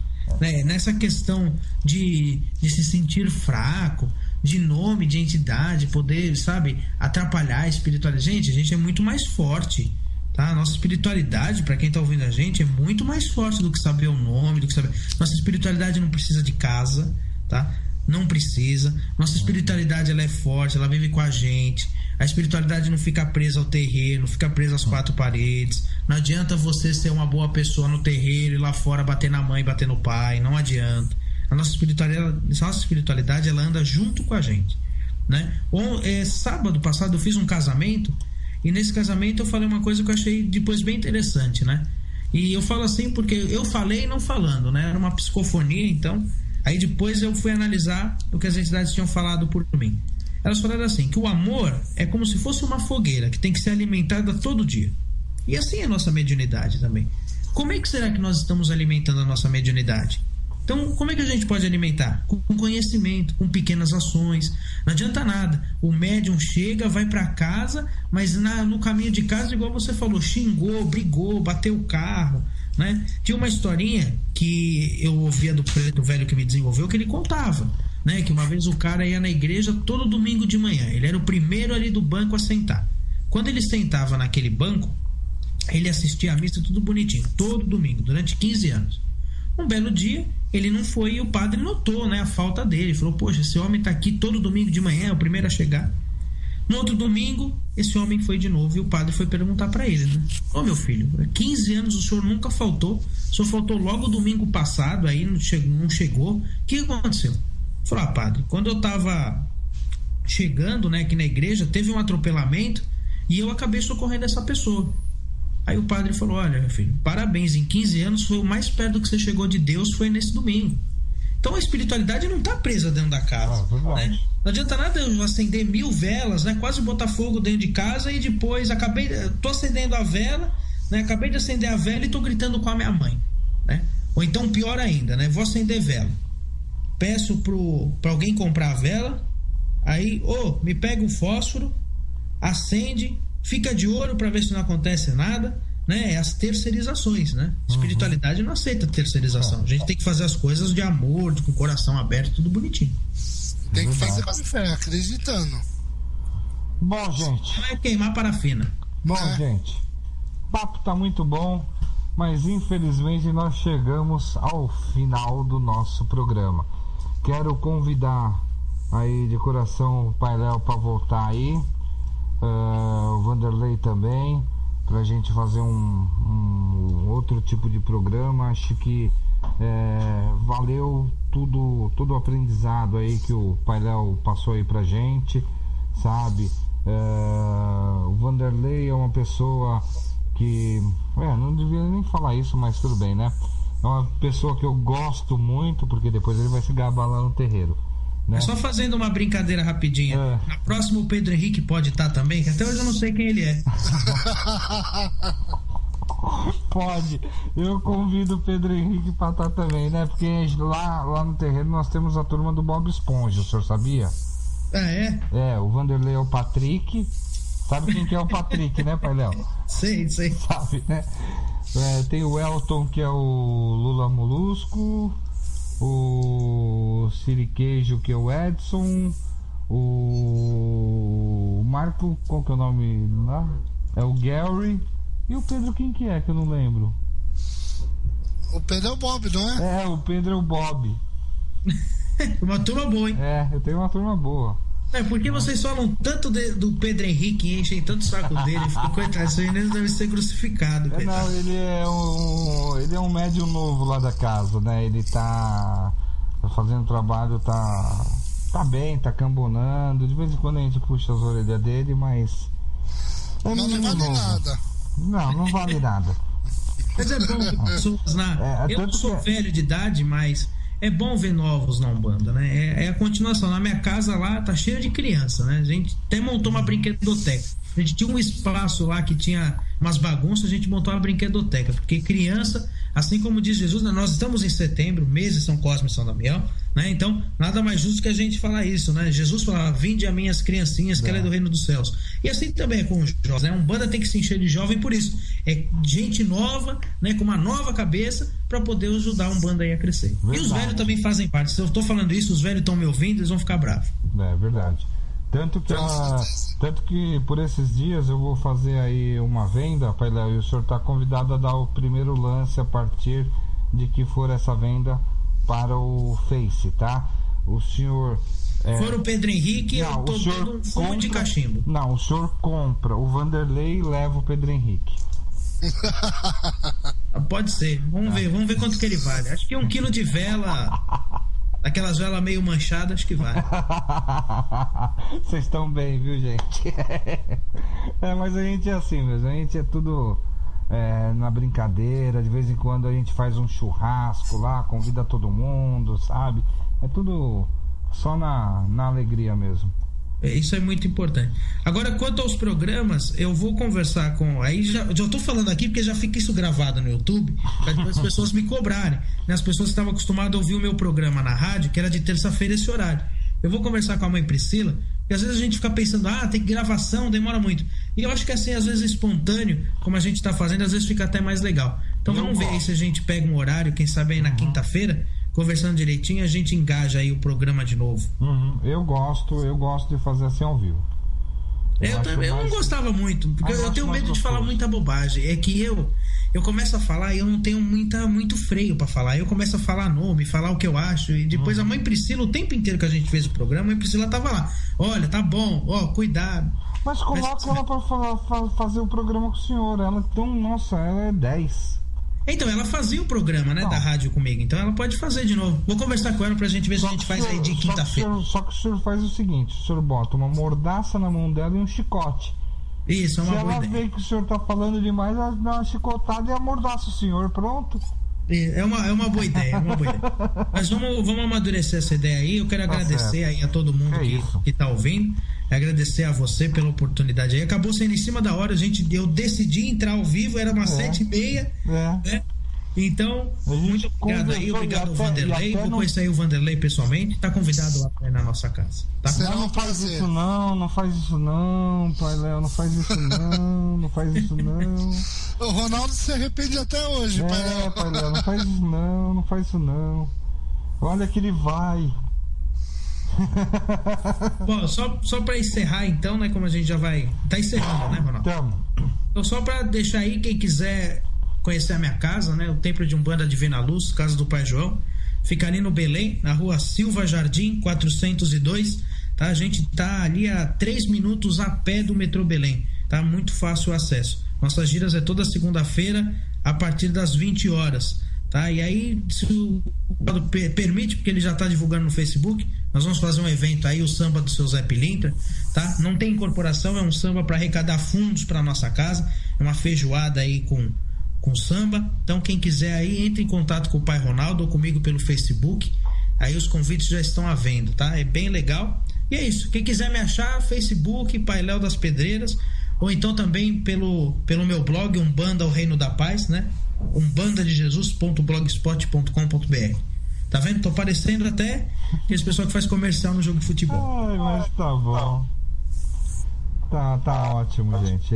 Né? Nessa questão de se sentir fraco, de nome, de entidade, poder, sabe, atrapalhar a espiritualidade. Gente é muito mais forte. Tá? A nossa espiritualidade, para quem tá ouvindo a gente, é muito mais forte do que saber o nome, do que saber. Nossa espiritualidade não precisa de casa, tá? Não precisa. Nossa espiritualidade, ela é forte, ela vive com a gente. A espiritualidade não fica presa ao terreiro, não fica presa às quatro paredes. Não adianta você ser uma boa pessoa no terreiro e lá fora bater na mãe, bater no pai. Não adianta. A nossa espiritualidade, ela anda junto com a gente, né? Sábado passado eu fiz um casamento. E nesse casamento eu falei uma coisa que eu achei depois bem interessante, né? E eu falo assim porque eu falei não falando, né? Era uma psicofonia, então. Aí depois eu fui analisar o que as entidades tinham falado por mim. Elas falaram assim, que o amor é como se fosse uma fogueira que tem que ser alimentada todo dia. E assim é a nossa mediunidade também. Como é que será que nós estamos alimentando a nossa mediunidade? Então, como é que a gente pode alimentar? Com conhecimento, com pequenas ações. Não adianta nada. O médium chega, vai para casa, mas no caminho de casa, igual você falou, xingou, brigou, bateu o carro, né? Tinha uma historinha que eu ouvia do preto velho que me desenvolveu, que ele contava, né? Que uma vez o cara ia na igreja todo domingo de manhã. Ele era o primeiro ali do banco a sentar. Quando ele sentava naquele banco, ele assistia a missa tudo bonitinho, todo domingo, durante 15 anos. Um belo dia, ele não foi e o padre notou, né, a falta dele. Falou, poxa, esse homem está aqui todo domingo de manhã, é o primeiro a chegar. No outro domingo, esse homem foi de novo e o padre foi perguntar para ele, né? Ô meu filho, 15 anos o senhor nunca faltou, o senhor faltou logo domingo passado, aí não chegou. O que aconteceu? Falou, padre, quando eu estava chegando, né, aqui na igreja, teve um atropelamento e eu acabei socorrendo essa pessoa. Aí o padre falou, olha, meu filho, parabéns, em 15 anos foi o mais perto que você chegou de Deus, foi nesse domingo. Então a espiritualidade não está presa dentro da casa, né? Não adianta nada eu acender 1000 velas, né? Quase botar fogo dentro de casa e depois tô acendendo a vela, né? Acabei de acender a vela e tô gritando com a minha mãe, né? Ou então pior ainda, né? Vou acender vela, peço para alguém comprar a vela, aí, me pega o fósforo, acende, fica de olho para ver se não acontece nada, né? É as terceirizações, né? Espiritualidade não aceita terceirização. A gente tem que fazer as coisas de amor, com o coração aberto, tudo bonitinho. Tem que fazer com fé, acreditando. Bom, gente. Não é queimar parafina. Bom, gente. O papo tá muito bom, mas infelizmente nós chegamos ao final do nosso programa. Quero convidar aí de coração o Pai Léo para voltar aí. O Vanderlei também, pra gente fazer um outro tipo de programa. Acho que valeu todo o aprendizado aí que o Pai Léo passou aí pra gente, sabe? O Vanderlei é uma pessoa que não devia nem falar isso, mas tudo bem, né? É uma pessoa que eu gosto muito, porque depois ele vai se gabar lá no terreiro, né? Só fazendo uma brincadeira rapidinha. Na próxima o Pedro Henrique pode estar também, que até hoje eu não sei quem ele é. Pode. Eu convido o Pedro Henrique para estar também, né? Porque lá no terreno nós temos a turma do Bob Esponja, o senhor sabia? O Vanderlei é o Patrick. Sabe quem que é o Patrick, né, Pai Léo? Sei. Sabe, né? Tem o Elton, que é o Lula Molusco. O Siriqueijo, que é o Edson. O Marco, qual que é o nome lá? É o Gary. E o Pedro, quem que é, que eu não lembro? O Pedro é o Bob, não é? O Pedro é o Bob. Uma turma boa, hein? Eu tenho uma turma boa. Porque vocês falam tanto do Pedro Henrique, enchem tanto o saco dele, fica, coitado, isso aí deve ser crucificado. Não, ele é um médium novo lá da casa, né? Ele tá fazendo trabalho, tá bem, tá cambonando. De vez em quando a gente puxa as orelhas dele, mas não vale nada. Não vale nada. Mas é bom, pessoas eu não sou velho de idade, mas é bom ver novos na Umbanda, né? É a continuação. Na minha casa lá tá cheio de criança, né? A gente até montou uma brinquedoteca. A gente tinha um espaço lá que tinha umas bagunças, a gente montou uma brinquedoteca, porque criança, assim como diz Jesus, né? Nós estamos em setembro, mês de São Cosme e São Damião, né? Então, nada mais justo que a gente falar isso, né? Jesus falava, vinde a minhas criancinhas, que ela é do reino dos céus. E assim também é com os jovens, né? A Umbanda tem que se encher de jovem por isso. É gente nova, né? Com uma nova cabeça, para poder ajudar a Umbanda aí a crescer. Verdade. E os velhos também fazem parte. Se eu tô falando isso, os velhos estão me ouvindo, eles vão ficar bravos. É verdade. Tanto que por esses dias eu vou fazer aí uma venda, Pai Léo, e o senhor está convidado a dar o primeiro lance a partir de que for essa venda para o Face, tá? O senhor... For o Pedro Henrique, não, eu tô dando um fumo de cachimbo. Não, o senhor compra o Vanderlei e leva o Pedro Henrique. Pode ser, vamos ver quanto que ele vale. Acho que 1 quilo de vela, aquelas velas meio manchadas, acho que vale. Vocês estão bem, viu, gente? Mas a gente é assim mesmo, a gente é tudo na brincadeira. De vez em quando a gente faz um churrasco lá, convida todo mundo, sabe? É tudo só na alegria mesmo. Isso é muito importante. Agora, quanto aos programas, eu vou conversar com... Aí já tô falando aqui porque já fica isso gravado no YouTube, para as pessoas me cobrarem, né? As pessoas estavam acostumadas a ouvir o meu programa na rádio, que era de terça-feira esse horário. Eu vou conversar com a mãe Priscila, porque às vezes a gente fica pensando, tem gravação, demora muito. E eu acho que assim, às vezes espontâneo, como a gente está fazendo, às vezes fica até mais legal. Então vamos ver aí se a gente pega um horário, quem sabe aí na quinta-feira, conversando direitinho, a gente engaja aí o programa de novo. Eu gosto de fazer assim ao vivo. Eu não gostava muito, porque eu tenho medo de falar muita bobagem. É que eu começo a falar e eu não tenho muito freio pra falar. Eu começo a falar nome, falar o que eu acho. E depois a mãe Priscila, o tempo inteiro que a gente fez o programa, a mãe Priscila tava lá. Olha, tá bom, cuidado. Mas coloca ela pra fazer o programa com o senhor. Ela é 10. Então, ela fazia o programa, né, da rádio comigo. Então ela pode fazer de novo. Vou conversar com ela pra gente ver se a gente faz aí de quinta-feira. Só que o senhor faz o seguinte: o senhor bota uma mordaça na mão dela e um chicote. Isso, é uma boa ideia. Se ela vê que o senhor tá falando demais, ela dá uma chicotada e amordaça o senhor, pronto. É uma boa ideia, Mas vamos amadurecer essa ideia aí. Eu quero agradecer aí a todo mundo que tá ouvindo. Agradecer a você pela oportunidade aí. Acabou sendo em cima da hora, eu decidi entrar ao vivo, era umas 7h30, né? Então, muito obrigado aí, obrigado ao Vanderlei. Vou conhecer aí o Vanderlei pessoalmente. Tá convidado lá pra ir na nossa casa. Tá? Não faz isso não faz isso não, Pai Léo, não faz isso não faz isso não. O Ronaldo se arrepende até hoje, Pai Léo. Pai Léo, não faz isso não faz isso não. Olha que ele vai. Bom, só pra encerrar então, né, como a gente já vai... Tá encerrando, né, Ronaldo? Então, só pra deixar aí, quem quiser conhecer a minha casa, né, o Templo de Umbanda Divina Luz, casa do Pai João, fica ali no Belém, na rua Silva Jardim 402, tá? A gente tá ali a 3 minutos a pé do metrô Belém, tá? Muito fácil o acesso. Nossas giras é toda segunda-feira a partir das 20 horas, tá? E aí, se o permite, porque ele já tá divulgando no Facebook, nós vamos fazer um evento aí, o samba do seu Zé Pilintra, tá? Não tem incorporação, é um samba para arrecadar fundos para nossa casa, é uma feijoada aí com samba. Então quem quiser aí, entre em contato com o Pai Ronaldo ou comigo pelo Facebook, aí os convites já estão à venda, tá? É bem legal. E é isso, quem quiser me achar, Facebook, Pai Léo das Pedreiras, ou então também pelo meu blog Umbanda ao Reino da Paz, né? umbandadejesus.blogspot.com.br. Tá vendo? Tô parecendo até esse pessoal que faz comercial no jogo de futebol. Mas tá bom. Tá ótimo, gente.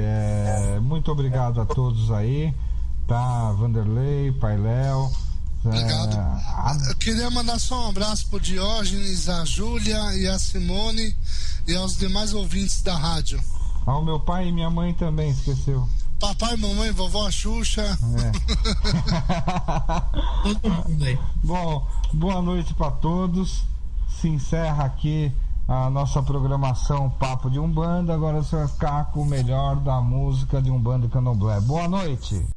Muito obrigado a todos aí. Tá, Vanderlei, Pai Léo. Obrigado. Eu queria mandar só um abraço pro Diógenes, a Júlia e a Simone e aos demais ouvintes da rádio. Ao meu pai e minha mãe também, esqueceu. Papai, mamãe, vovó Xuxa. Todo mundo aí. Bom, boa noite para todos. Se encerra aqui a nossa programação Papo de Umbanda. Agora você vai ficar com o melhor da música de Umbanda e Candomblé. Boa noite.